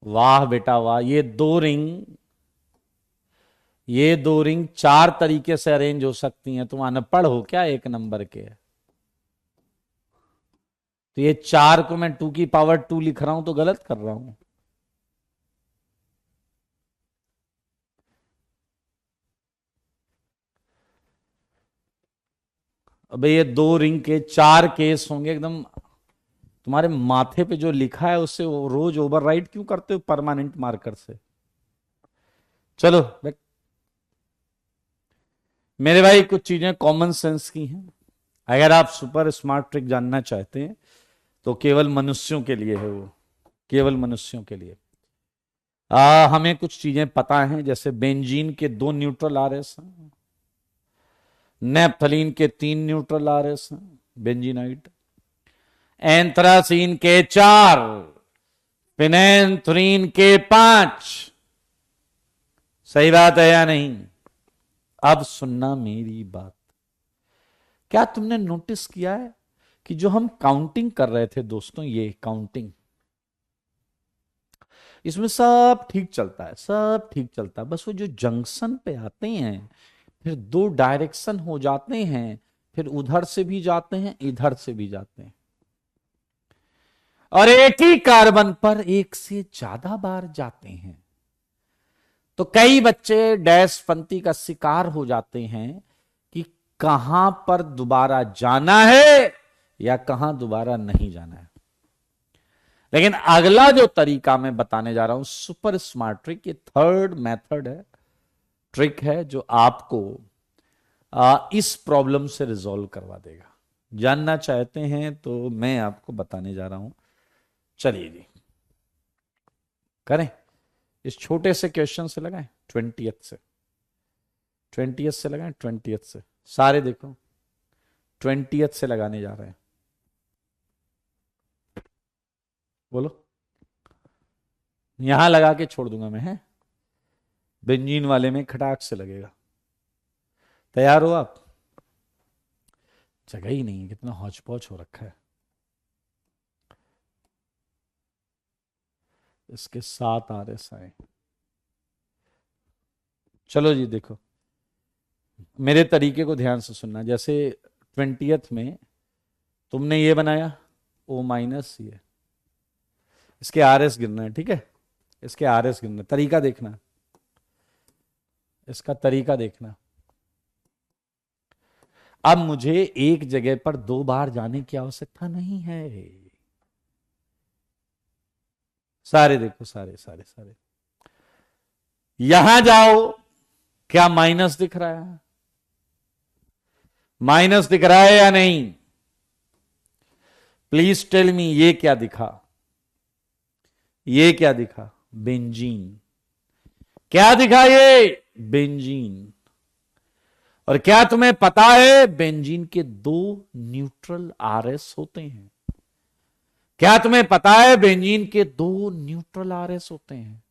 वाह बेटा वाह, ये दो रिंग 4 तरीके से अरेंज हो सकती हैं। तुम अनपढ़ हो क्या 1 नंबर के? तो ये 4 को मैं 2 की पावर 2 लिख रहा हूं तो गलत कर रहा हूं। अब ये 2 रिंग के 4 केस होंगे एकदम। तुम्हारे माथे पे जो लिखा है उससे वो रोज ओवरराइट क्यों करते हो परमानेंट मार्कर से? चलो मेरे भाई, कुछ चीजें कॉमन सेंस की हैं। अगर आप सुपर स्मार्ट ट्रिक जानना चाहते हैं तो केवल मनुष्यों के लिए है वो, केवल मनुष्यों के लिए। हमें कुछ चीजें पता हैं, जैसे बेंजीन के 2 न्यूट्रल आरएस हैं, नेप्थलीन के 3 न्यूट्रल आरएस हैं, बेंजीनाइट, एंथ्रासीन के 4, फिनेंथ्रीन के 5। सही बात है या नहीं? अब सुनना मेरी बात। क्या तुमने नोटिस किया है कि जो हम काउंटिंग कर रहे थे दोस्तों, ये काउंटिंग, इसमें सब ठीक चलता है, सब ठीक चलता है, बस वो जो जंक्शन पे आते हैं फिर 2 डायरेक्शन हो जाते हैं, फिर उधर से भी जाते हैं इधर से भी जाते हैं, और एक ही कार्बन पर 1 से ज्यादा बार जाते हैं। तो कई बच्चे डैश पंक्ति का शिकार हो जाते हैं कि कहां पर दोबारा जाना है या कहां दोबारा नहीं जाना है। लेकिन अगला जो तरीका मैं बताने जा रहा हूं, सुपर स्मार्ट ट्रिक, ये 3rd मेथड है, ट्रिक है, जो आपको इस प्रॉब्लम से रिजॉल्व करवा देगा। जानना चाहते हैं तो मैं आपको बताने जा रहा हूं। चलिए जी, करें। इस छोटे से क्वेश्चन से लगाएं, 20th से, 20th से लगाएं, 20th से। सारे देखो 20th से लगाने जा रहे हैं। बोलो, यहां लगा के छोड़ दूंगा मैं, है बेंजीन वाले में खटाक से लगेगा। तैयार हो आप? जगह ही नहीं है, कितना हौच पौच हो रखा है। इसके 7 आरएस आए। चलो जी देखो, मेरे तरीके को ध्यान से सुनना। जैसे 20th में तुमने ये बनाया O माइनस, ये इसके आरएस गिनना है, ठीक है, इसके आरएस गिनना, तरीका देखना, इसका तरीका देखना। अब मुझे एक जगह पर 2 बार जाने की आवश्यकता नहीं है। सारे देखो, सारे सारे सारे यहां जाओ, क्या माइनस दिख रहा है? माइनस दिख रहा है या नहीं? प्लीज टेल मी, ये क्या दिखा? ये क्या दिखा? बेंजीन। क्या दिखा? ये बेंजीन। और क्या तुम्हें पता है बेंजीन के 2 न्यूट्रल आरएस होते हैं? क्या तुम्हें पता है बेंजीन के 2 न्यूट्रल आरएस होते हैं?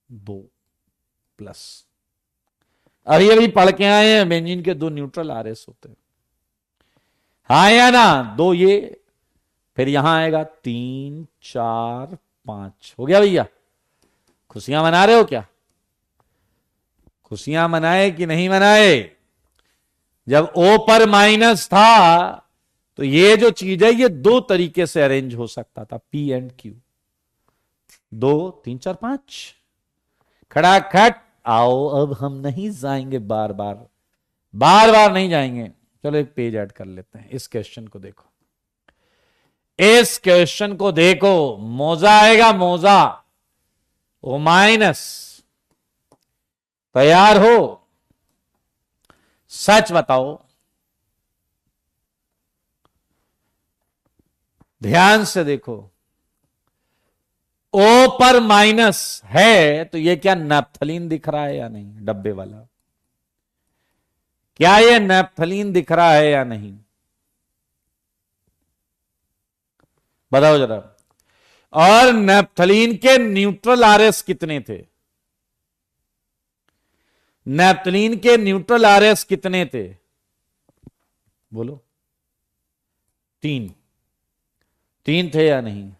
2 प्लस। अभी अभी पढ़ के आए हैं, बेंजीन के 2 न्यूट्रल आरएस होते हैं, हाँ या ना? 2 ये, फिर यहां आएगा 3 4 5। हो गया भैया? खुशियां मना रहे हो क्या? खुशियां मनाए कि नहीं मनाए? जब O पर माइनस था तो ये जो चीज है ये 2 तरीके से अरेंज हो सकता था, P एंड Q। 2 3 4 5 खड़ाखट। आओ अब हम नहीं जाएंगे बार बार, बार बार नहीं जाएंगे। चलो एक पेज ऐड कर लेते हैं। इस क्वेश्चन को देखो, इस क्वेश्चन को देखो, मोजा आएगा, मोजा O माइनस। तैयार हो? सच बताओ, ध्यान से देखो। O पर माइनस है तो ये क्या नैप्थलीन दिख रहा है या नहीं? डब्बे वाला, क्या ये नैप्थलीन दिख रहा है या नहीं? बताओ जरा। और नैप्थलीन के न्यूट्रल आरएस कितने थे? नैप्थलीन के न्यूट्रल आरएस कितने थे? बोलो। तीन, तीन थे या नहीं?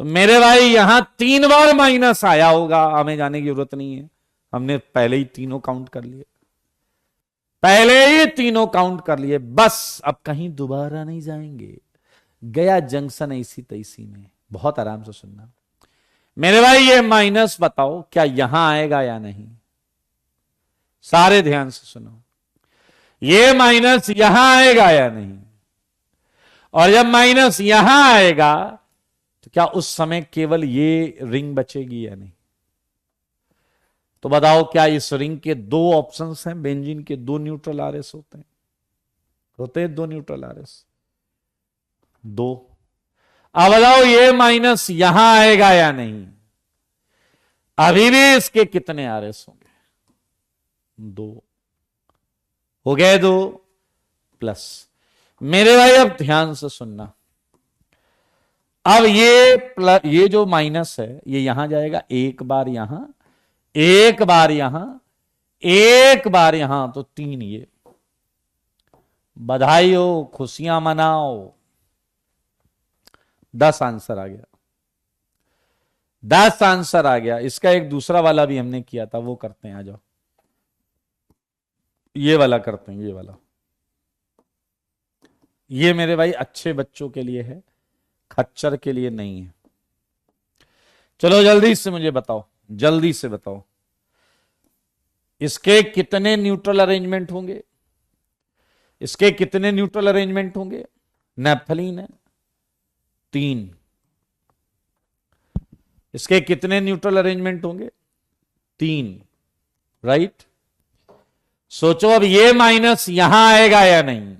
तो मेरे भाई यहां 3 बार माइनस आया होगा, हमें जाने की जरूरत नहीं है, हमने पहले ही तीनों काउंट कर लिए, पहले ही तीनों काउंट कर लिए, बस अब कहीं दोबारा नहीं जाएंगे, गया जंक्शन ऐसी तैसी में। बहुत आराम से सुनना मेरे भाई, ये माइनस बताओ क्या यहां आएगा या नहीं? सारे ध्यान से सुनो, ये माइनस यहां आएगा या नहीं? और जब माइनस यहां आएगा तो क्या उस समय केवल ये रिंग बचेगी या नहीं? तो बताओ, क्या इस रिंग के दो ऑप्शंस हैं? बेंजीन के दो न्यूट्रल आरएस होते हैं दो न्यूट्रल आरएस, दो। अब बताओ ये माइनस यहां आएगा या नहीं? अभी भी इसके कितने आरएस होंगे? दो हो गए, दो प्लस। मेरे भाई अब ध्यान से सुनना, अब ये प्लस, ये जो माइनस है ये यहां जाएगा, एक बार यहां, एक बार यहां, एक बार यहां, तो तीन। ये बधाई हो, खुशियां मनाओ, 10 आंसर आ गया, 10 आंसर आ गया। इसका एक दूसरा वाला भी हमने किया था, वो करते हैं, आ जाओ, ये वाला करते हैं, ये वाला। ये मेरे भाई अच्छे बच्चों के लिए है, खच्चर के लिए नहीं है। चलो जल्दी से मुझे बताओ, जल्दी से बताओ, इसके कितने न्यूट्रल अरेंजमेंट होंगे? इसके कितने न्यूट्रल अरेंजमेंट होंगे? नेप्थलीन है 3, इसके कितने न्यूट्रल अरेंजमेंट होंगे? 3, राइट। सोचो अब ये माइनस यहां आएगा या नहीं?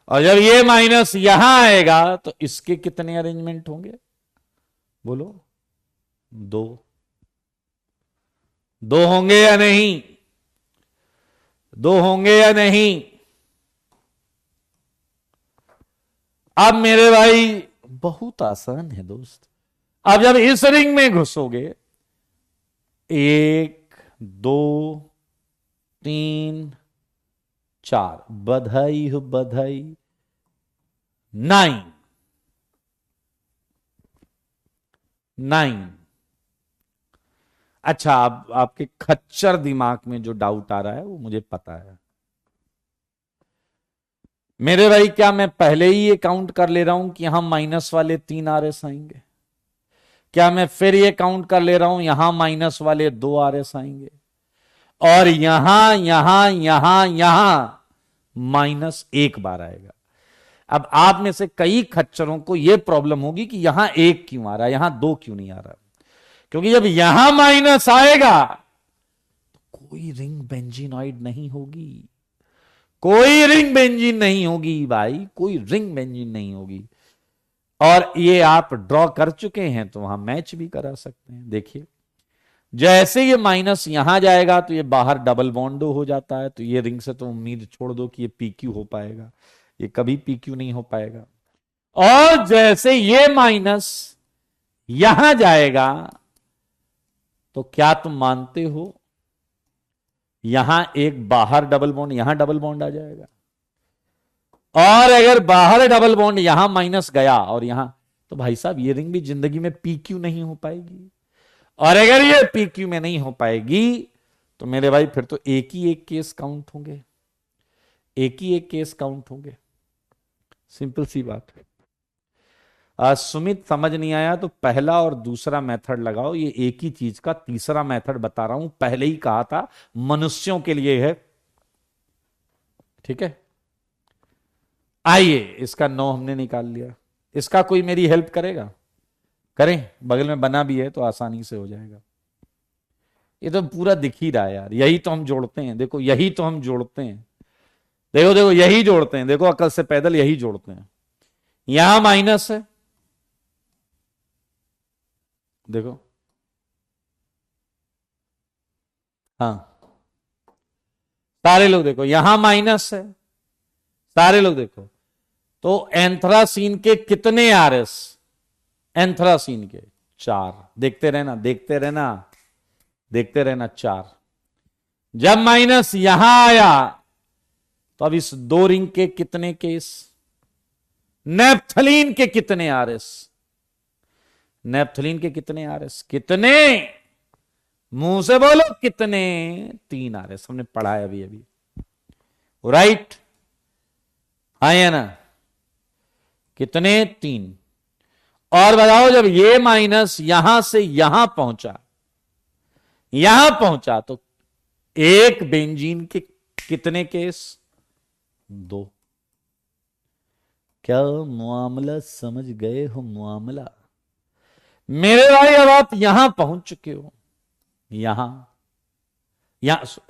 और जब ये माइनस यहां आएगा तो इसके कितने अरेंजमेंट होंगे? बोलो, 2, 2 होंगे या नहीं? 2 होंगे या नहीं? अब मेरे भाई बहुत आसान है दोस्त, अब जब इस रिंग में घुसोगे, 1 2 3 4, बधाई हो बधाई, 9, 9। अच्छा, आपके खच्चर दिमाग में जो डाउट आ रहा है वो मुझे पता है मेरे भाई, क्या मैं पहले ही ये काउंट कर ले रहा हूं कि यहां माइनस वाले 3 आरएस आएंगे? क्या मैं फिर ये काउंट कर ले रहा हूं यहां माइनस वाले 2 आरएस आएंगे? और यहां यहां यहां यहां माइनस 1 बार आएगा। अब आप में से कई खच्चरों को यह प्रॉब्लम होगी कि यहां 1 क्यों आ रहा है, यहां 2 क्यों नहीं आ रहा? क्योंकि जब यहां माइनस आएगा तो कोई रिंग बेंजीनॉइड नहीं होगी, कोई रिंग बेंजीन नहीं होगी भाई, कोई रिंग बेंजीन नहीं होगी। और ये आप ड्रॉ कर चुके हैं तो वहां मैच भी करा सकते हैं। देखिए, जैसे ये माइनस यहां जाएगा तो ये बाहर डबल बॉन्ड हो जाता है, तो ये रिंग से तो उम्मीद छोड़ दो कि ये पीक्यू हो पाएगा, ये कभी पीक्यू नहीं हो पाएगा। और जैसे ये माइनस यहां जाएगा तो क्या तुम मानते हो यहां एक बाहर डबल बॉन्ड, यहां डबल बॉन्ड आ जाएगा। और अगर बाहर डबल बॉन्ड यहां माइनस गया और यहां, तो भाई साहब ये रिंग भी जिंदगी में पीक्यू नहीं हो पाएगी। और अगर ये पीक्यू में नहीं हो पाएगी तो मेरे भाई फिर तो एक ही एक केस काउंट होंगे, एक ही एक केस काउंट होंगे। सिंपल सी बात है। सुमित समझ नहीं आया तो पहला और दूसरा मेथड लगाओ, ये एक ही चीज का तीसरा मेथड बता रहा हूं, पहले ही कहा था मनुष्यों के लिए है, ठीक है। आइए, इसका 9 हमने निकाल लिया, इसका कोई मेरी हेल्प करेगा? करें, बगल में बना भी है तो आसानी से हो जाएगा। ये तो पूरा दिख ही रहा है यार, यही तो हम जोड़ते हैं, देखो यही तो हम जोड़ते हैं, देखो देखो यही जोड़ते हैं, देखो अकल से पैदल यही जोड़ते हैं। यहां माइनस है, देखो, हाँ सारे लोग देखो, यहां माइनस है, सारे लोग देखो। तो एंथ्रासीन के कितने आरएस? एंथ्रासीन के 4। देखते रहना, देखते रहना, देखते रहना, 4। जब माइनस यहां आया तो अब इस दो रिंग के कितने केस, नेप्थलीन के कितने आरएस, नेप्थलीन के कितने आरएस, कितने, मुंह से बोलो कितने, 3 आरएस, हमने पढ़ा है अभी अभी, राइट, आए ना, कितने, 3। और बताओ जब ये माइनस यहां से यहां पहुंचा तो एक बेंजीन के कितने केस, 2। क्या मामला समझ गए हो, मामला मेरे भाई। अब आप यहां पहुंच चुके हो, यहां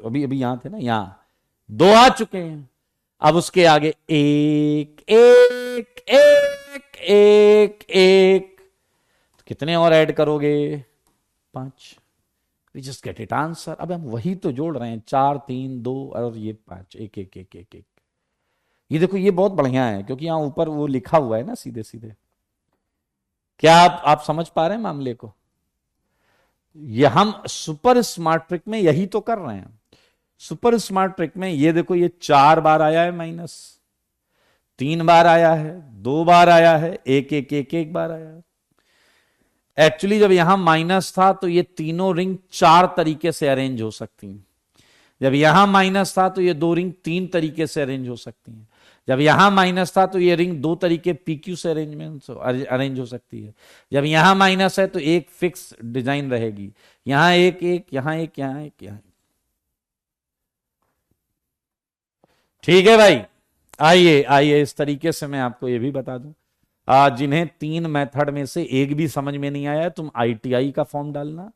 अभी अभी यहां थे ना, यहां 2 आ चुके हैं। अब उसके आगे एक एक एक एक एक, तो कितने और ऐड करोगे, 5। We just get it answer. अब हम वही तो जोड़ रहे हैं, 4 3 2 और ये 5, एक एक एक एक एक। ये देखो ये बहुत बढ़िया है क्योंकि यहां ऊपर वो लिखा हुआ है ना सीधे सीधे। क्या आप समझ पा रहे हैं मामले को? ये हम सुपर स्मार्ट ट्रिक में यही तो कर रहे हैं। सुपर स्मार्ट ट्रिक में ये देखो, ये 4 बार आया है माइनस, 3 बार आया है, 2 बार आया है, एक एक एक एक बार आया है। एक्चुअली जब यहां माइनस था तो ये तीनों रिंग 4 तरीके से अरेंज हो सकती हैं। जब यहां माइनस था तो ये 2 रिंग 3 तरीके से अरेंज हो सकती हैं। जब यहां माइनस था तो ये रिंग 2 तरीके पीक्यू से अरेंज हो सकती है। जब यहां माइनस है तो एक फिक्स डिजाइन रहेगी, यहां एक एक, यहां एक, यहां एक, यहां। ठीक है भाई, आइए आइए इस तरीके से मैं आपको ये भी बता दूं, जिन्हें 3 मेथड में से एक भी समझ में नहीं आया तुम आईटीआई का फॉर्म डालना।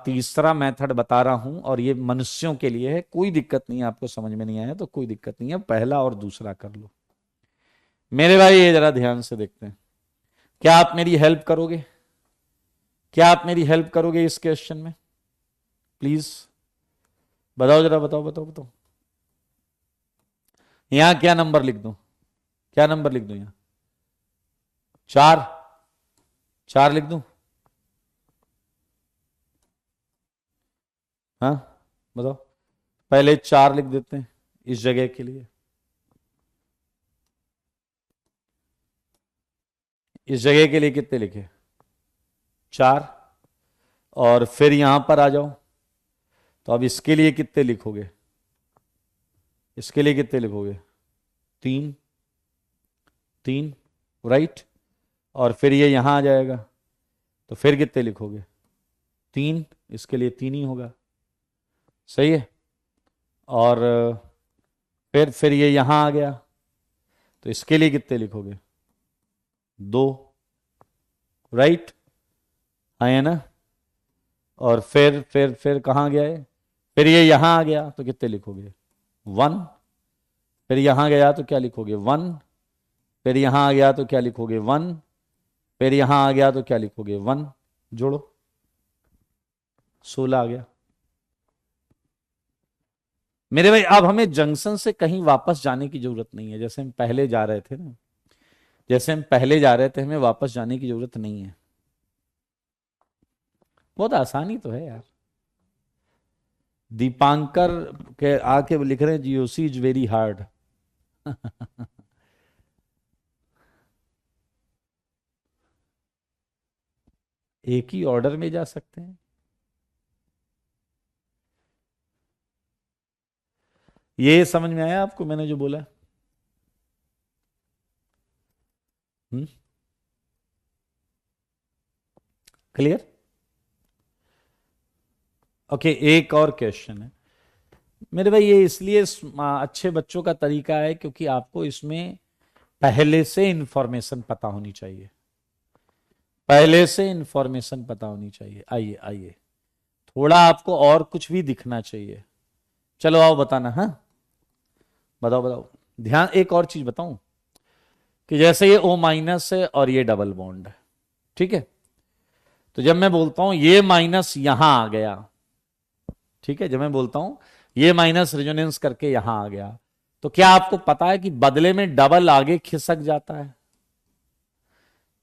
तीसरा मेथड बता रहा हूं और ये मनुष्यों के लिए है, कोई दिक्कत नहीं है, आपको समझ में नहीं आया तो कोई दिक्कत नहीं है, पहला और दूसरा कर लो। मेरे भाई ये जरा ध्यान से देखते हैं, क्या आप मेरी हेल्प करोगे, क्या आप मेरी हेल्प करोगे इस क्वेश्चन में, प्लीज बताओ जरा, बताओ बताओ बताओ। यहां क्या नंबर लिख दूं, क्या नंबर लिख दूं यहां, 4, 4 लिख दूं, हाँ बताओ। पहले 4 लिख देते हैं इस जगह के लिए, इस जगह के लिए कितने लिखे, 4। और फिर यहां पर आ जाओ, तो अब इसके लिए कितने लिखोगे, इसके लिए कितने लिखोगे, 3 3, राइट। और फिर ये यहां आ जाएगा तो फिर कितने लिखोगे, 3, इसके लिए 3 ही होगा, सही है। और फिर ये यहां आ गया तो इसके लिए कितने लिखोगे, 2, राइट, आए ना। और फिर कहां गया है, फिर ये यहां आ गया तो कितने लिखोगे, 1। फिर यहां गया तो क्या लिखोगे, 1। फिर यहां आ गया तो क्या लिखोगे, 1। फिर यहां आ गया तो क्या लिखोगे, 1, जोड़ो, 16 आ गया। मेरे भाई अब हमें जंक्शन से कहीं वापस जाने की जरूरत नहीं है, जैसे हम पहले जा रहे थे ना, जैसे हम पहले जा रहे थे, हमें वापस जाने की जरूरत नहीं है। बहुत आसानी तो है यार। दीपांकर के आके लिख रहे हैं जीओसी इज वेरी हार्ड। एक ही ऑर्डर में जा सकते हैं, ये समझ में आया आपको मैंने जो बोला, क्लियर। ओके, एक और क्वेश्चन है मेरे भाई, ये इसलिए अच्छे बच्चों का तरीका है क्योंकि आपको इसमें पहले से इंफॉर्मेशन पता होनी चाहिए, पहले से इंफॉर्मेशन पता होनी चाहिए। आइए आइए, थोड़ा आपको और कुछ भी दिखना चाहिए। चलो आओ बताना, हाँ बताओ बताओ। ध्यान, एक और चीज बताऊं कि जैसे ये O माइनस है और ये डबल बॉन्ड है, ठीक है। तो जब मैं बोलता हूं ये माइनस यहां आ गया, ठीक है, जब मैं बोलता हूं ये माइनस रेजोनेंस करके यहां आ गया, तो क्या आपको पता है कि बदले में डबल आगे खिसक जाता है?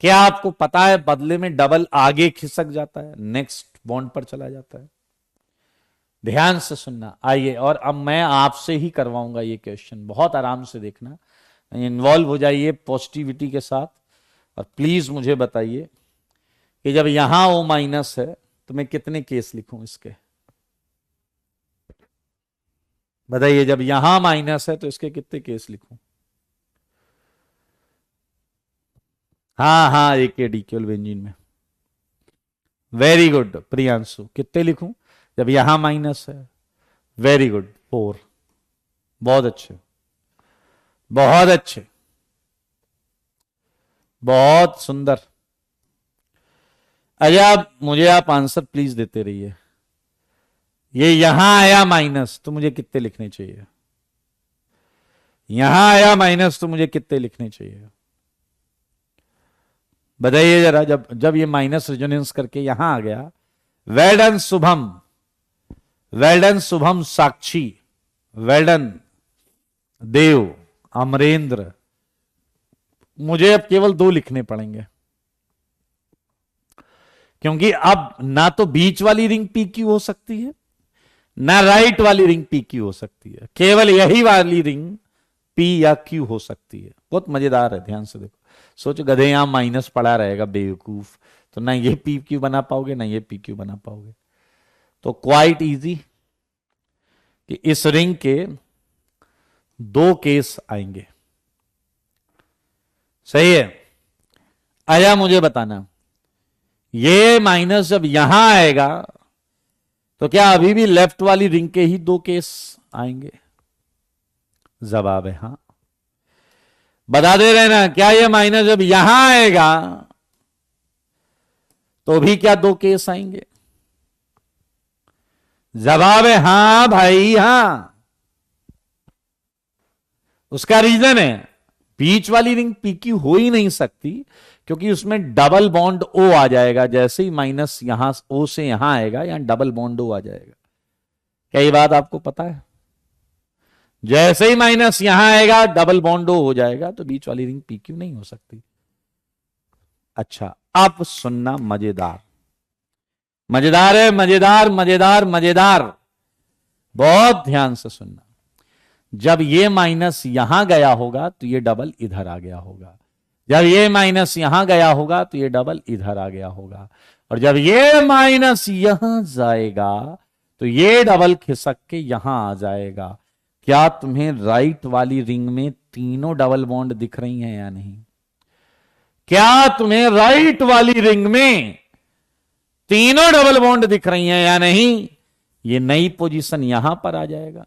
क्या आपको पता है बदले में डबल आगे खिसक जाता है, नेक्स्ट बॉन्ड पर चला जाता है? ध्यान से सुनना। आइए, और अब मैं आपसे ही करवाऊंगा ये क्वेश्चन, बहुत आराम से देखना, इन्वॉल्व हो जाइए पॉजिटिविटी के साथ, और प्लीज मुझे बताइए कि जब यहां O माइनस है तो मैं कितने केस लिखूं इसके। बताइए, जब यहां माइनस है तो इसके कितने केस लिखूं। हाँ हाँ, एक डी केवल बेंजीन में। वेरी गुड प्रियांशु, कितने लिखूं जब यहां माइनस है। Very good, 4। बहुत अच्छे, बहुत अच्छे, बहुत सुंदर। अजय आप मुझे आप आंसर प्लीज देते रहिए। ये यहां आया माइनस तो मुझे कितने लिखने चाहिए। यहां आया माइनस तो मुझे कितने लिखने चाहिए। बताइए जरा, जब जब ये माइनस रेजोनेंस करके यहां आ गया। वेल शुभम, वेल शुभम साक्षी, वेल देव, अमरेंद्र। मुझे अब केवल 2 लिखने पड़ेंगे, क्योंकि अब ना तो बीच वाली रिंग पी क्यू हो सकती है, ना राइट वाली रिंग पी क्यू हो सकती है, केवल यही वाली रिंग पी या क्यू हो सकती है। बहुत मजेदार है, ध्यान से देखो। सोचो गधे यहां माइनस पड़ा रहेगा बेवकूफ, तो ना ये पी क्यू बना पाओगे ना ये पी क्यू बना पाओगे। तो क्वाइट इजी कि इस रिंग के 2 केस आएंगे। सही है। आया, मुझे बताना, ये माइनस जब यहां आएगा तो क्या अभी भी लेफ्ट वाली रिंग के ही 2 केस आएंगे। जवाब है हाँ। बता दे रहे ना, क्या ये माइनस जब यहां आएगा तो भी क्या 2 केस आएंगे। जवाब है हां भाई, हां। उसका रीजन है, बीच वाली रिंग पीक्यू हो ही नहीं सकती, क्योंकि उसमें डबल बॉन्ड ओ आ जाएगा। जैसे ही माइनस यहां ओ से यहां आएगा, यहां डबल बॉन्ड ओ आ जाएगा। क्या ये बात आपको पता है। जैसे ही माइनस यहां आएगा डबल बॉन्ड ओ हो जाएगा, तो बीच वाली रिंग पीक्यू नहीं हो सकती। अच्छा, अब सुनना, मजेदार मजेदार है, मजेदार मजेदार मजेदार। बहुत ध्यान से सुनना। जब ये माइनस यहां गया होगा तो ये डबल इधर आ गया होगा। जब ये माइनस यहां गया होगा तो ये डबल इधर आ गया होगा। और जब ये माइनस यहां जाएगा तो ये डबल खिसक के यहां आ जाएगा। क्या तुम्हें राइट वाली रिंग में तीनों डबल बॉन्ड दिख रही हैं या नहीं। क्या तुम्हें राइट वाली रिंग में तीनों डबल बॉन्ड दिख रही हैं या नहीं। ये नई पोजीशन यहां पर आ जाएगा,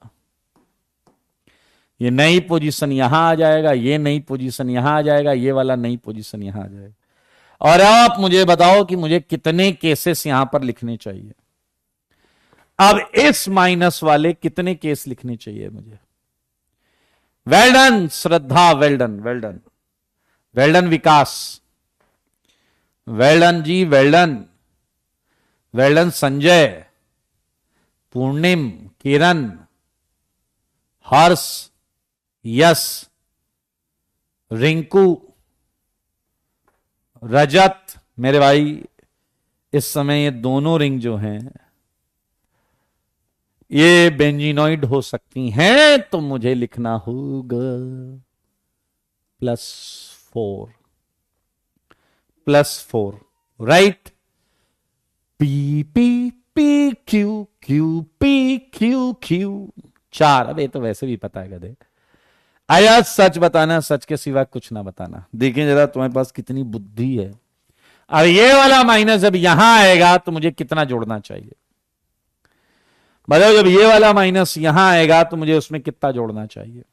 ये नई पोजीशन यहां आ जाएगा, ये नई पोजीशन यहां आ जाएगा, ये वाला नई पोजीशन यहां आ जाएगा। और आप मुझे बताओ कि मुझे कितने केसेस यहां पर लिखने चाहिए। अब इस माइनस वाले कितने केस लिखने चाहिए मुझे। Well done Shraddha, well done, well done, well done Vikas, well done ji, well done, well done Sanjay, Purnim, Kiran, Harsh, Yash, Rinku, Rajat. मेरे भाई, इस समय ये दोनों रिंग जो हैं ये बेंजीनॉइड हो सकती हैं, तो मुझे लिखना होगा +4, +4, right. P P P Q Q P Q Q 4। अब ये तो वैसे भी पता है गधे। आया, सच बताना, सच के सिवा कुछ ना बताना। देखिए जरा तुम्हारे पास कितनी बुद्धि है। अब ये वाला माइनस जब यहां आएगा तो मुझे कितना जोड़ना चाहिए। मतलब जब ये वाला माइनस यहां आएगा तो मुझे उसमें कितना जोड़ना चाहिए।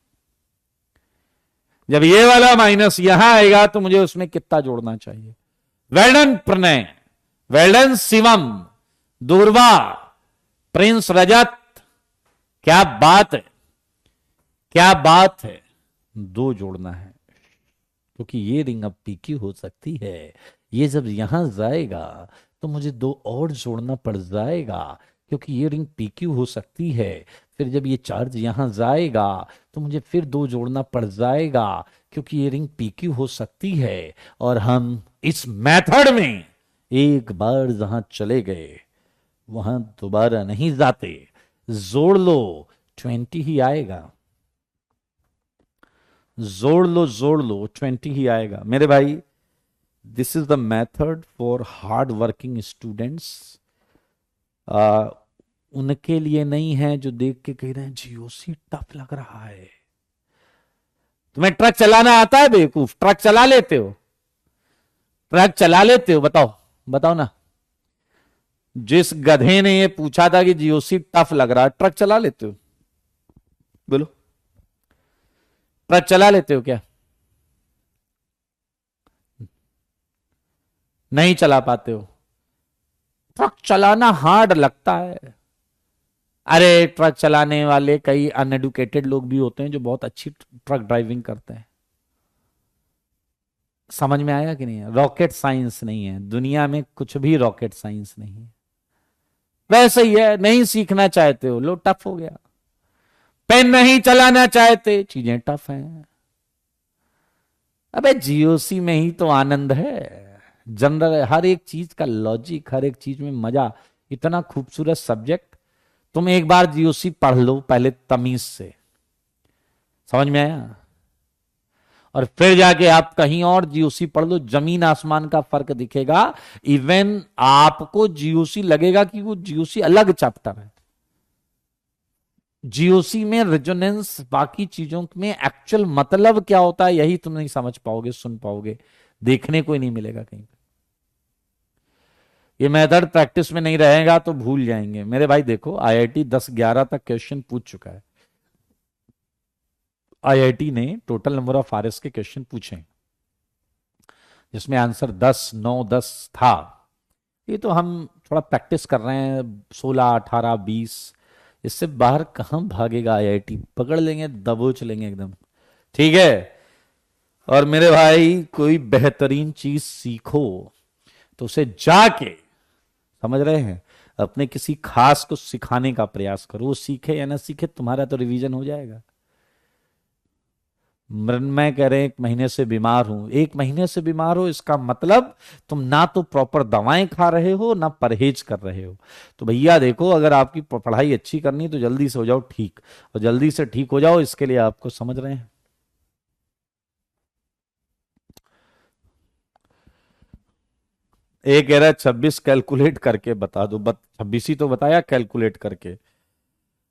जब ये वाला माइनस यहां आएगा तो मुझे उसमें कितना जोड़ना चाहिए। वेल्डन प्रणय, वेल्डन शिवम, दुर्वा, प्रिंस रजत। क्या बात है, क्या बात है। 2 जोड़ना है, क्योंकि ये रिंग अब पीक्यू हो सकती है। ये जब यहां जाएगा तो मुझे 2 और जोड़ना पड़ जाएगा, क्योंकि ये रिंग पीक्यू हो सकती है। फिर जब ये चार्ज यहां जाएगा तो मुझे फिर 2 जोड़ना पड़ जाएगा, क्योंकि ये रिंग पीक्यू हो सकती है। और हम इस मेथड में एक बार जहां चले गए वहां दोबारा नहीं जाते। जोड़ लो 20 ही आएगा, जोड़ लो 20 ही आएगा मेरे भाई। This is the method for hard working students. उनके लिए नहीं है जो देख के कह रहे हैं जीओसी टफ लग रहा है। तुम्हें ट्रक चलाना आता है बेवकूफ? ट्रक चला लेते हो? ट्रक चला लेते हो? बताओ, बताओ ना। जिस गधे ने ये पूछा था कि जीओसी टफ लग रहा है, ट्रक चला लेते हो? बोलो, ट्रक चला लेते हो क्या? नहीं चला पाते हो? ट्रक चलाना हार्ड लगता है। अरे ट्रक चलाने वाले कई अनएडुकेटेड लोग भी होते हैं जो बहुत अच्छी ट्रक ड्राइविंग करते हैं। समझ में आया कि नहीं? रॉकेट साइंस नहीं है दुनिया में, कुछ भी रॉकेट साइंस नहीं है। वैसे ही है, नहीं सीखना चाहते हो, लो टफ हो गया। पेन नहीं चलाना चाहते, चीजें टफ हैं। अबे जीओसी में ही तो आनंद है। जनरल हर एक चीज का लॉजिक, हर एक चीज में मजा, इतना खूबसूरत सब्जेक्ट। तुम एक बार जीओसी पढ़ लो पहले तमीज से, समझ में आया? और फिर जाके आप कहीं और जीओसी पढ़ लो, जमीन आसमान का फर्क दिखेगा। इवन आपको जीओसी लगेगा कि वो जीओसी अलग चैप्टर है। जीओसी में रेजोनेंस, बाकी चीजों में एक्चुअल मतलब क्या होता है यही तुम नहीं समझ पाओगे, सुन पाओगे, देखने को ही नहीं मिलेगा कहीं पे। ये मेथड प्रैक्टिस में नहीं रहेगा तो भूल जाएंगे मेरे भाई। देखो आईआईटी 10-11 तक क्वेश्चन पूछ चुका है। आईआईटी ने टोटल नंबर ऑफ आरएस के क्वेश्चन पूछे जिसमें आंसर 10, 9, 10 था। ये तो हम थोड़ा प्रैक्टिस कर रहे हैं, 16, 18, 20, इससे बाहर कहां भागेगा आईआईटी। पकड़ लेंगे, दबोच लेंगे एकदम, ठीक है। और मेरे भाई कोई बेहतरीन चीज सीखो तो उसे जाके, समझ रहे हैं, अपने किसी खास को सिखाने का प्रयास करो। वो सीखे या ना सीखे, तुम्हारा तो रिवीजन हो जाएगा। मृण्मय कह रहे हैं 1 महीने से बीमार हूं। 1 महीने से बीमार हो इसका मतलब तुम ना तो प्रॉपर दवाएं खा रहे हो ना परहेज कर रहे हो। तो भैया देखो, अगर आपकी पढ़ाई अच्छी करनी है तो जल्दी से हो जाओ ठीक, और जल्दी से ठीक हो जाओ इसके लिए आपको, समझ रहे हैं। एक कह रहा है 26 कैलकुलेट करके बता दो। 26 ही तो बताया कैलकुलेट करके।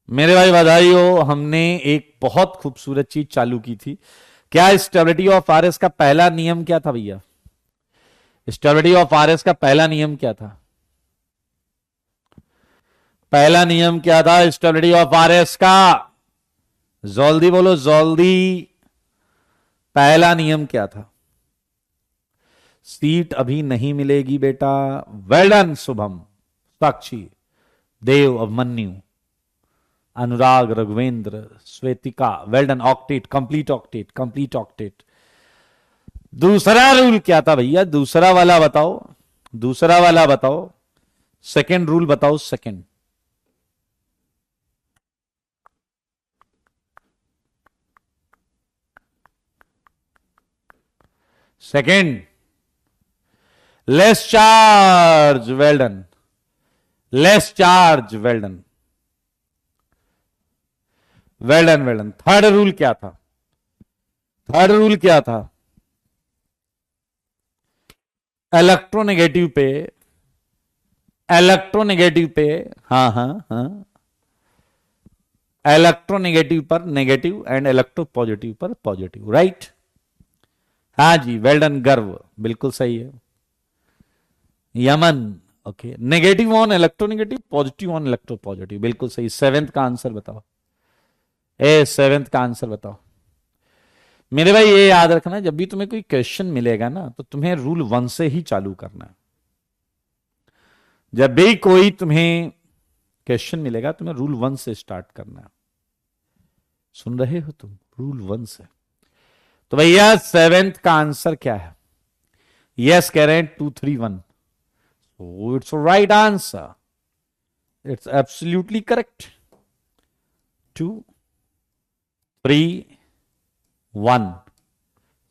मेरे भाई बधाई हो, हमने एक बहुत खूबसूरत चीज चालू की थी। क्या स्टेबिलिटी ऑफ आरएस का पहला नियम क्या था भैया? स्टेबिलिटी ऑफ आरएस का पहला नियम क्या था? पहला नियम क्या था स्टेबिलिटी ऑफ आरएस का? जल्दी बोलो जल्दी। पहला नियम क्या था? सीट अभी नहीं मिलेगी बेटा। Well done Shubham, Sakshi, Dev, Abhimanyu, Anurag, Raghuvendra, Shwetika, well done. Octet, complete octet, complete octet. दूसरा रूल क्या था भैया? दूसरा वाला बताओ, दूसरा वाला बताओ। सेकंड रूल बताओ, second. Second, less charge, well done, less charge, well done, well done, well done. Third rule क्या था? थर्ड रूल क्या था? इलेक्ट्रोनेगेटिव पे, इलेक्ट्रोनेगेटिव पे, हाँ हाँ हाँ, इलेक्ट्रोनेगेटिव पर नेगेटिव एंड इलेक्ट्रो पॉजिटिव पर पॉजिटिव, राइट? हाँ जी, वेल डन गर्व, बिल्कुल सही है। Yemen, okay. Negative on electronegative, positive on electro positive, बिल्कुल सही। सेवेंथ का आंसर बताओ, ए सेवेंथ का आंसर बताओ। मेरे भाई ये याद रखना, जब भी तुम्हें कोई क्वेश्चन मिलेगा ना तो तुम्हें रूल 1 से ही चालू करना है। जब भी कोई तुम्हें क्वेश्चन मिलेगा तुम्हें रूल 1 से स्टार्ट करना है। सुन रहे हो तुम? रूल 1 से। तो भैया सेवेंथ का आंसर क्या है? यस कह रहे हैं 2, 3, 1। So it's a right answer. It's absolutely correct. 2, 3, 1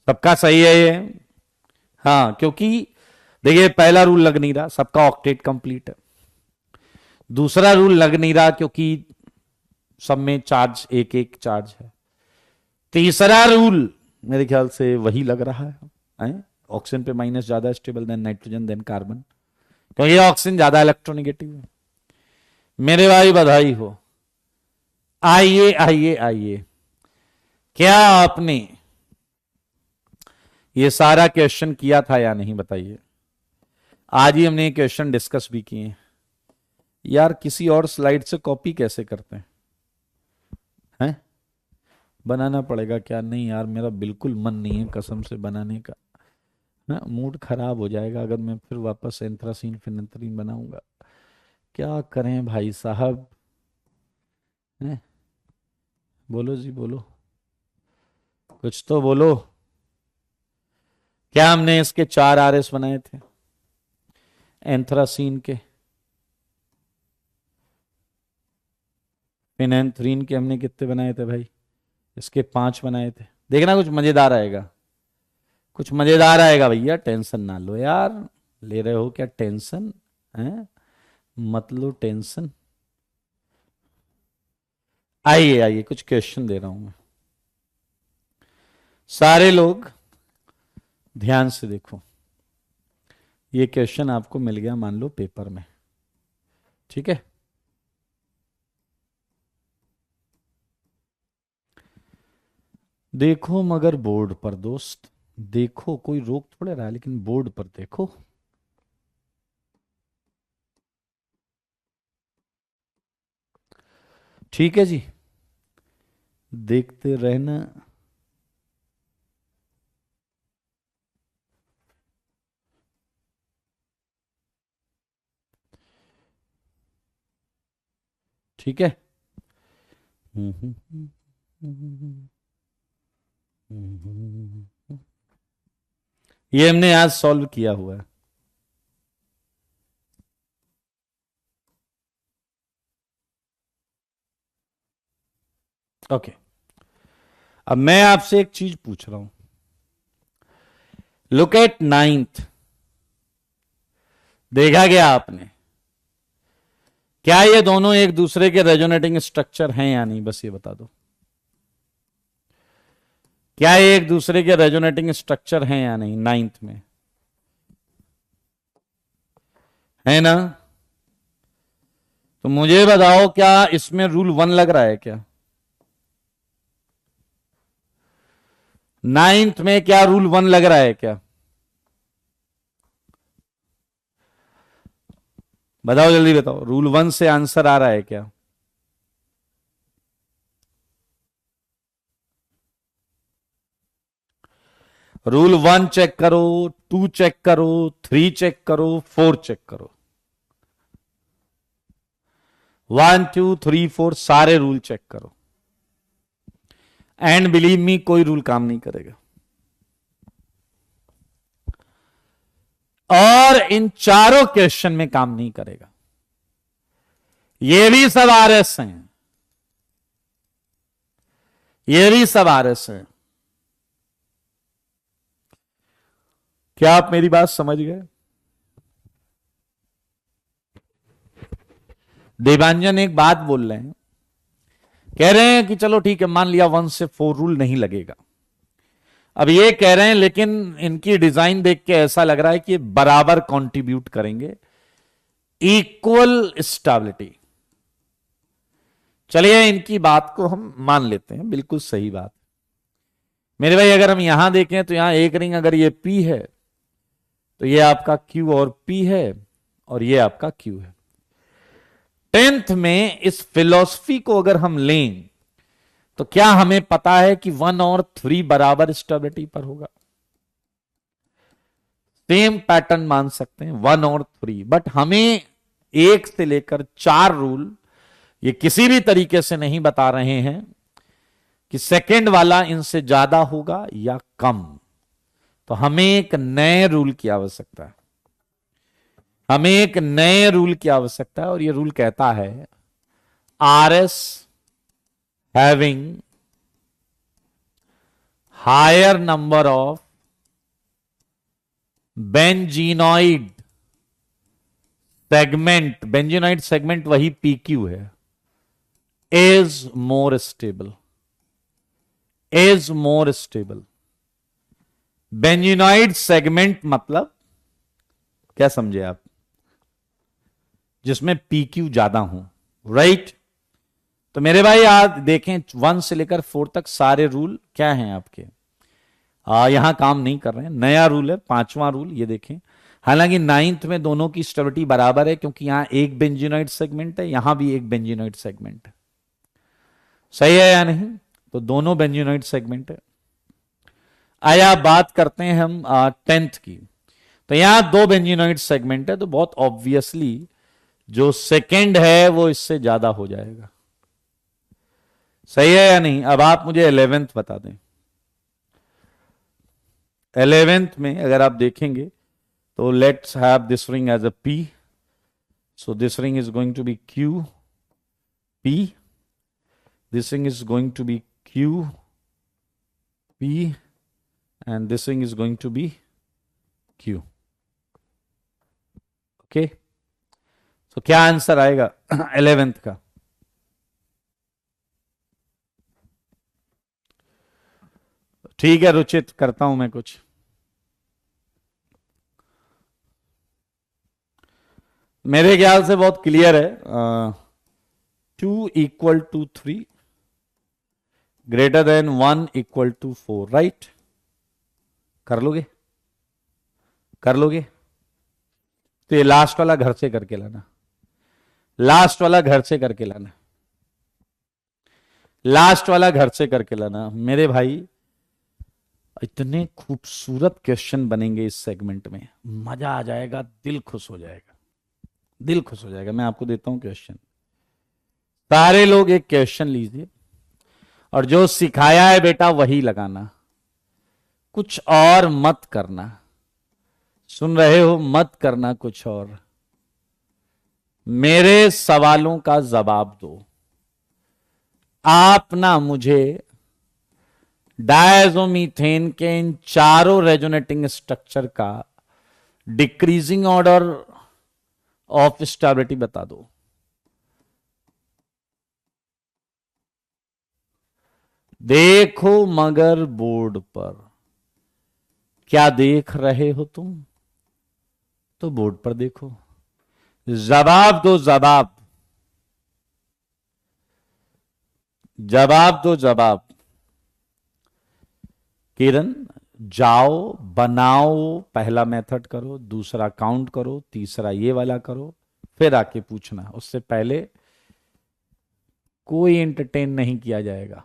सबका सही है ये। हाँ, क्योंकि देखिए पहला रूल लग नहीं रहा, सबका ऑक्टेट कंप्लीट है। दूसरा रूल लग नहीं रहा क्योंकि सब में चार्ज एक एक चार्ज है। तीसरा रूल मेरे ख्याल से वही लग रहा है? ऑक्सीजन पे माइनस ज्यादा stable than nitrogen than carbon, क्योंकि ऑक्सीजन ज्यादा इलेक्ट्रोनेगेटिव है। मेरे भाई बधाई हो। आइए आइए आइए, क्या आपने ये सारा क्वेश्चन किया था या नहीं बताइए। आज ही हमने क्वेश्चन डिस्कस भी किए। यार किसी और स्लाइड से कॉपी कैसे करते हैं? बनाना पड़ेगा क्या? नहीं यार, मेरा बिल्कुल मन नहीं है कसम से बनाने का ना, मूड खराब हो जाएगा अगर मैं फिर वापस एंथ्रासीन फिनेंथ्रीन बनाऊंगा। क्या करें भाई साहब? हैं? बोलो जी बोलो, कुछ तो बोलो। क्या हमने इसके 4 RS बनाए थे एंथ्रासीन के? फिनेंथ्रीन के हमने कितने बनाए थे भाई? इसके 5 बनाए थे। देखना कुछ मजेदार आएगा, कुछ मजेदार आएगा भैया, टेंशन ना लो यार। ले रहे हो क्या टेंशन? हैं? मत लो टेंशन। आइए आइए, कुछ क्वेश्चन दे रहा हूं मैं, सारे लोग ध्यान से देखो। ये क्वेश्चन आपको मिल गया मान लो पेपर में, ठीक है? देखो मगर बोर्ड पर दोस्त, देखो, कोई रोक थोड़े रहा है, लेकिन बोर्ड पर देखो। ठीक है जी, देखते रहना। ठीक है। ये हमने आज सॉल्व किया हुआ है। ओके, अब मैं आपसे एक चीज पूछ रहा हूं। Look at 9th। देखा गया आपने? क्या ये दोनों एक दूसरे के रेजोनेटिंग स्ट्रक्चर हैं या नहीं? बस ये बता दो, क्या ये एक दूसरे के रेजोनेटिंग स्ट्रक्चर हैं या नहीं 9th में? है ना? तो मुझे बताओ, क्या इसमें रूल 1 लग रहा है क्या? 9th में क्या रूल 1 लग रहा है क्या? बताओ जल्दी बताओ, रूल 1 से आंसर आ रहा है क्या? रूल 1 चेक करो, 2 चेक करो, 3 चेक करो, 4 चेक करो। 1 2 3 4 सारे रूल चेक करो, एंड बिलीव मी कोई रूल काम नहीं करेगा। और इन चारों क्वेश्चन में काम नहीं करेगा। ये भी सब RS हैं, ये भी सब RS हैं। क्या आप मेरी बात समझ गए? देवांजन एक बात बोल रहे हैं, कह रहे हैं कि चलो ठीक है, मान लिया 1 से 4 रूल नहीं लगेगा। अब ये कह रहे हैं लेकिन इनकी डिजाइन देख के ऐसा लग रहा है कि बराबर कंट्रीब्यूट करेंगे, इक्वल स्टेबिलिटी। चलिए इनकी बात को हम मान लेते हैं, बिल्कुल सही बात। मेरे भाई अगर हम यहां देखें तो यहां एक रिंग अगर ये P है तो ये आपका Q और P है, और ये आपका Q है। 10th में इस फिलॉसफी को अगर हम लें तो क्या हमें पता है कि 1 और 3 बराबर स्टेबिलिटी पर होगा? सेम पैटर्न मान सकते हैं 1 और 3, बट हमें 1 से लेकर 4 रूल ये किसी भी तरीके से नहीं बता रहे हैं कि सेकंड वाला इनसे ज्यादा होगा या कम। तो हमें एक नए रूल की आवश्यकता है, हमें एक नए रूल की आवश्यकता है, और ये रूल कहता है RS having higher number of benzenoid segment, benzenoid segment वही PQ है, is more stable, is more stable. Benzenoid segment मतलब क्या समझे आप? जिसमें PQ ज्यादा हो, राइट। तो मेरे भाई आप देखें 1 से लेकर 4 तक सारे रूल क्या हैं आपके, यहां काम नहीं कर रहे हैं। नया रूल है 5वां रूल, ये देखें। हालांकि 9th में दोनों की स्टेबिलिटी बराबर है, क्योंकि यहां एक बेंजीनॉइड सेगमेंट है, यहां भी एक बेंजीनॉइड सेगमेंट है। सही है या नहीं? तो दोनों बेंजीनॉइड सेगमेंट है। आया बात करते हैं हम 10th की। तो यहां दो बेंजीनॉइड सेगमेंट है, तो बहुत ऑब्वियसली जो सेकंड है वो इससे ज्यादा हो जाएगा। सही है या नहीं? अब आप मुझे 11th बता दें। 11th में अगर आप देखेंगे तो let's have this ring as a P, so this ring is going to be Q P, this ring is going to be Q P, and this ring is going to be Q. Okay, तो क्या आंसर आएगा 11th का? ठीक है रुचित, करता हूं मैं कुछ। मेरे ख्याल से बहुत क्लियर है। 2 = 3 ग्रेटर देन 1 = 4, राइट? कर लोगे? कर लोगे? तो ये लास्ट वाला घर से करके लाना, लास्ट वाला घर से करके लाना, लास्ट वाला घर से करके लाना मेरे भाई। इतने खूबसूरत क्वेश्चन बनेंगे इस सेगमेंट में, मजा आ जाएगा, दिल खुश हो जाएगा, दिल खुश हो जाएगा। मैं आपको देता हूं क्वेश्चन, सारे लोग एक क्वेश्चन लीजिए और जो सिखाया है बेटा वही लगाना, कुछ और मत करना। सुन रहे हो? मत करना कुछ और। मेरे सवालों का जवाब दो। आप ना मुझे डायजोमीथेन के इन चारों रेजोनेटिंग स्ट्रक्चर का डिक्रीजिंग ऑर्डर ऑफ स्टेबिलिटी बता दो। देखो मगर बोर्ड पर, क्या देख रहे हो तुम? तो बोर्ड पर देखो, जवाब दो, जवाब, जवाब दो, जवाब। किरण, जाओ बनाओ, पहला मेथड करो, दूसरा काउंट करो, तीसरा ये वाला करो, फिर आके पूछना। उससे पहले कोई एंटरटेन नहीं किया जाएगा।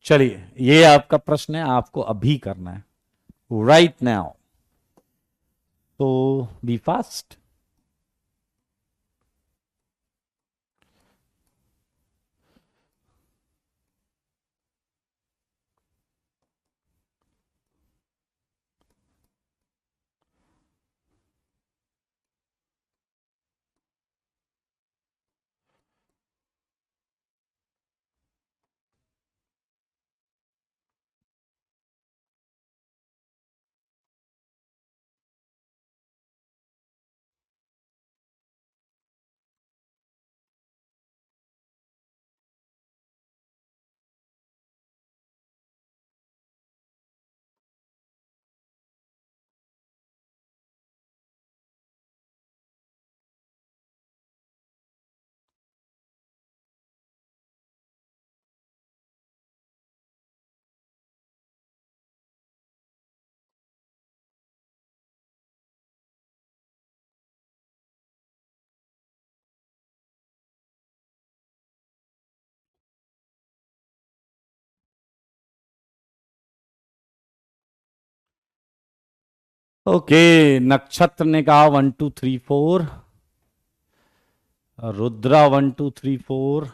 चलिए, ये आपका प्रश्न है, आपको अभी करना है, राइट नाउ। तो बी फास्ट। ओके, नक्षत्र ने कहा 1 2 3 4, रुद्रा 1 2 3 4।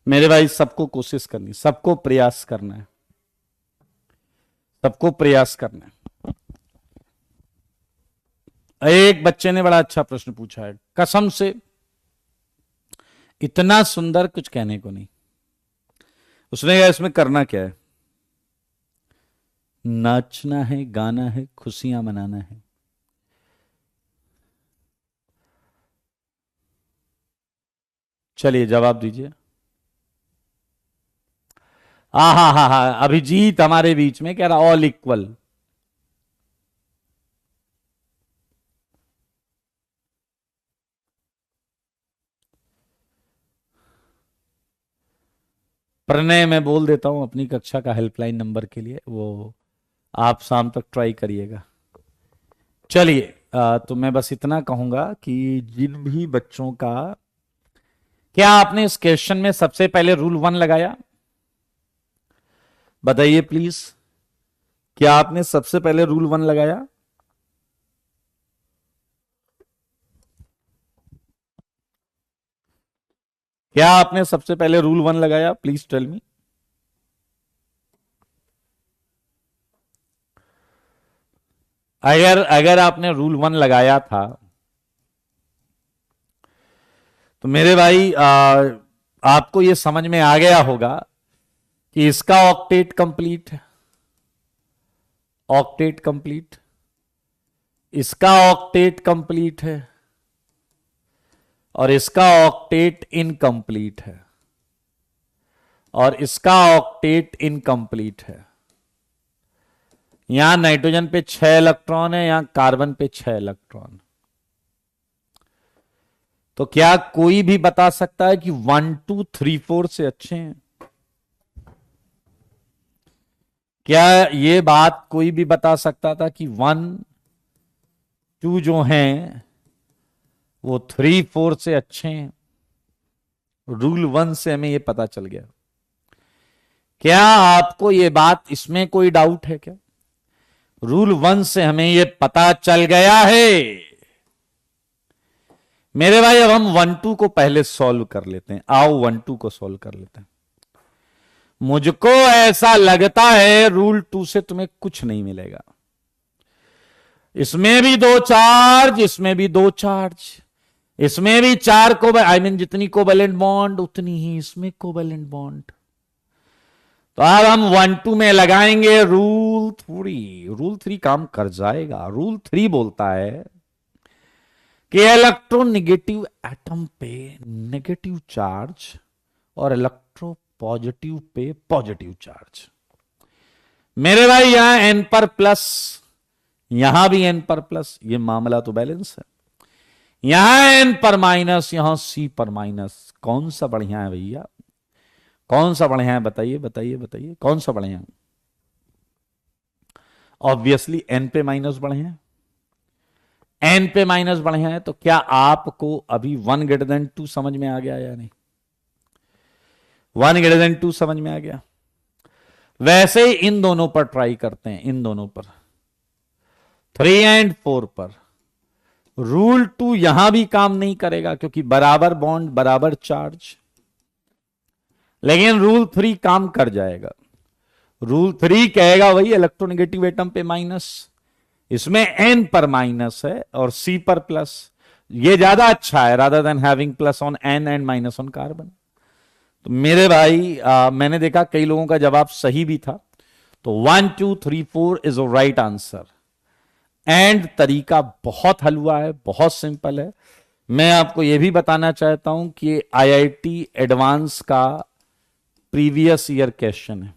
मेरे भाई सबको कोशिश करनी, सबको प्रयास करना है, सबको प्रयास करना है। एक बच्चे ने बड़ा अच्छा प्रश्न पूछा है, कसम से इतना सुंदर, कुछ कहने को नहीं। उसने कहा इसमें करना क्या है? नाचना है, गाना है, खुशियां मनाना है। चलिए जवाब दीजिए। हा, अभिजीत हमारे बीच में कह रहा ऑल इक्वल। प्रणय मैं बोल देता हूं अपनी कक्षा का हेल्पलाइन नंबर के लिए, वो आप शाम तक ट्राई करिएगा। चलिए तो मैं बस इतना कहूंगा कि जिन भी बच्चों का, क्या आपने इस क्वेश्चन में सबसे पहले रूल 1 लगाया? बताइए प्लीज, क्या आपने सबसे पहले रूल 1 लगाया? क्या आपने सबसे पहले रूल 1 लगाया? Please tell me. अगर अगर आपने रूल 1 लगाया था तो मेरे भाई आपको यह समझ में आ गया होगा कि इसका ऑक्टेट कंप्लीट है, ऑक्टेट कंप्लीट, इसका ऑक्टेट कंप्लीट है, और इसका ऑक्टेट इनकंप्लीट है, और इसका ऑक्टेट इनकंप्लीट है। यहां नाइट्रोजन पे 6 इलेक्ट्रॉन है, यहां कार्बन पे 6 इलेक्ट्रॉन। तो क्या कोई भी बता सकता है कि 1 2 3 4 से अच्छे हैं? क्या यह बात कोई भी बता सकता था कि 1 2 जो हैं वो 3 4 से अच्छे हैं? रूल 1 से हमें यह पता चल गया। क्या आपको यह बात, इसमें कोई डाउट है क्या? रूल 1 से हमें यह पता चल गया है। मेरे भाई अब हम 1 2 को पहले सॉल्व कर लेते हैं। आओ 1 2 को सॉल्व कर लेते हैं। मुझको ऐसा लगता है रूल 2 से तुम्हें कुछ नहीं मिलेगा। इसमें भी 2 चार्ज, इसमें भी 2 चार्ज, इसमें भी 4 जितनी कोवेलेंट बॉन्ड उतनी ही इसमें कोवेलेंट बॉन्ड। तो अब हम 1 2 में लगाएंगे रूल 3। रूल 3 काम कर जाएगा। रूल 3 बोलता है कि इलेक्ट्रोनेगेटिव एटम पे नेगेटिव चार्ज और electro positive pay positive charge. मेरे भाई यहां n पर प्लस, यहां भी n पर प्लस, ये मामला तो बैलेंस है। यहां n पर माइनस, यहां c पर माइनस। कौन सा बढ़िया है भैया? कौन सा बढ़िया है? बताइए बताइए बताइए, कौन सा बढ़िया है? ऑब्वियसली n पे माइनस बढ़िया है। n पे माइनस बढ़िया है। तो क्या आपको अभी 1 ग्रेटर देन 2 समझ में आ गया या नहीं? 1 ग्रेटर देन 2 समझ में आ गया। वैसे ही इन दोनों पर ट्राई करते हैं, इन दोनों पर, 3 और 4 पर। रूल 2 यहां भी काम नहीं करेगा क्योंकि बराबर बॉन्ड बराबर चार्ज, लेकिन रूल 3 काम कर जाएगा। रूल 3 कहेगा वही इलेक्ट्रोनेगेटिव एटम पे माइनस, इसमें n पर माइनस है और c पर प्लस। ये ज्यादा अच्छा है rather than having plus on n and minus on carbon. तो मेरे भाई मैंने देखा कई लोगों का जवाब सही भी था। तो 1 2 3 4 is a right answer. And तरीका बहुत हलवा है, बहुत सिंपल है। मैं आपको यह भी बताना चाहता हूं कि IIT एडवांस का प्रीवियस ईयर क्वेश्चन है,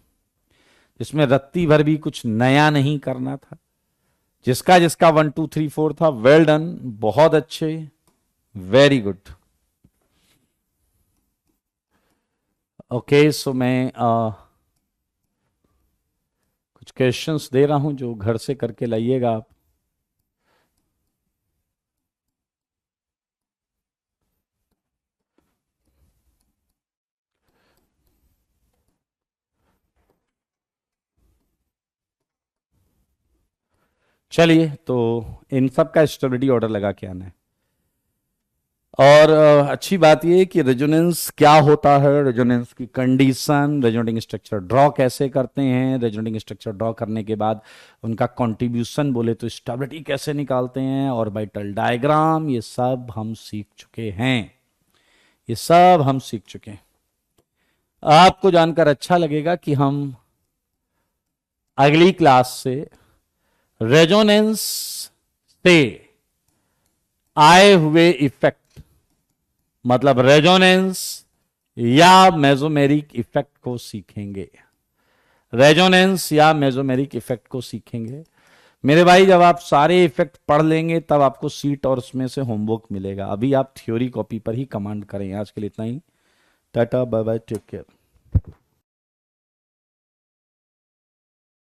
जिसमें रत्ती भर भी कुछ नया नहीं करना था। जिसका जिसका 1 2 3 4 था, वेल डन, बहुत अच्छे, वेरी गुड। ओके, सो मैं कुछ क्वेश्चंस दे रहा हूं जो घर से करके लाइएगा आप। चलिए, तो इन सब का स्टेबिलिटी ऑर्डर लगा के आना है। और अच्छी बात यह कि रेजोनेंस क्या होता है, रेजोनेंस की कंडीशन, रेजोनेटिंग स्ट्रक्चर ड्रॉ कैसे करते हैं, रेजोनेटिंग स्ट्रक्चर ड्रॉ करने के बाद उनका कंट्रीब्यूशन बोले तो स्टेबिलिटी कैसे निकालते हैं, ऑर्बिटल डायग्राम, ये सब हम सीख चुके हैं। ये सब हम सीख चुके हैं। आपको जानकर अच्छा लगेगा कि हम अगली क्लास से रेजोनेंस से आए हुए इफेक्ट मतलब रेजोनेंस या मेसोमेरिक इफेक्ट को सीखेंगे। रेजोनेंस या मेसोमेरिक इफेक्ट को सीखेंगे मेरे भाई। जब आप सारे इफेक्ट पढ़ लेंगे तब आपको सीट और उसमें से होमवर्क मिलेगा। अभी आप थ्योरी कॉपी पर ही कमांड करें। आज के लिए इतना ही। Ta-ta bye bye, take care.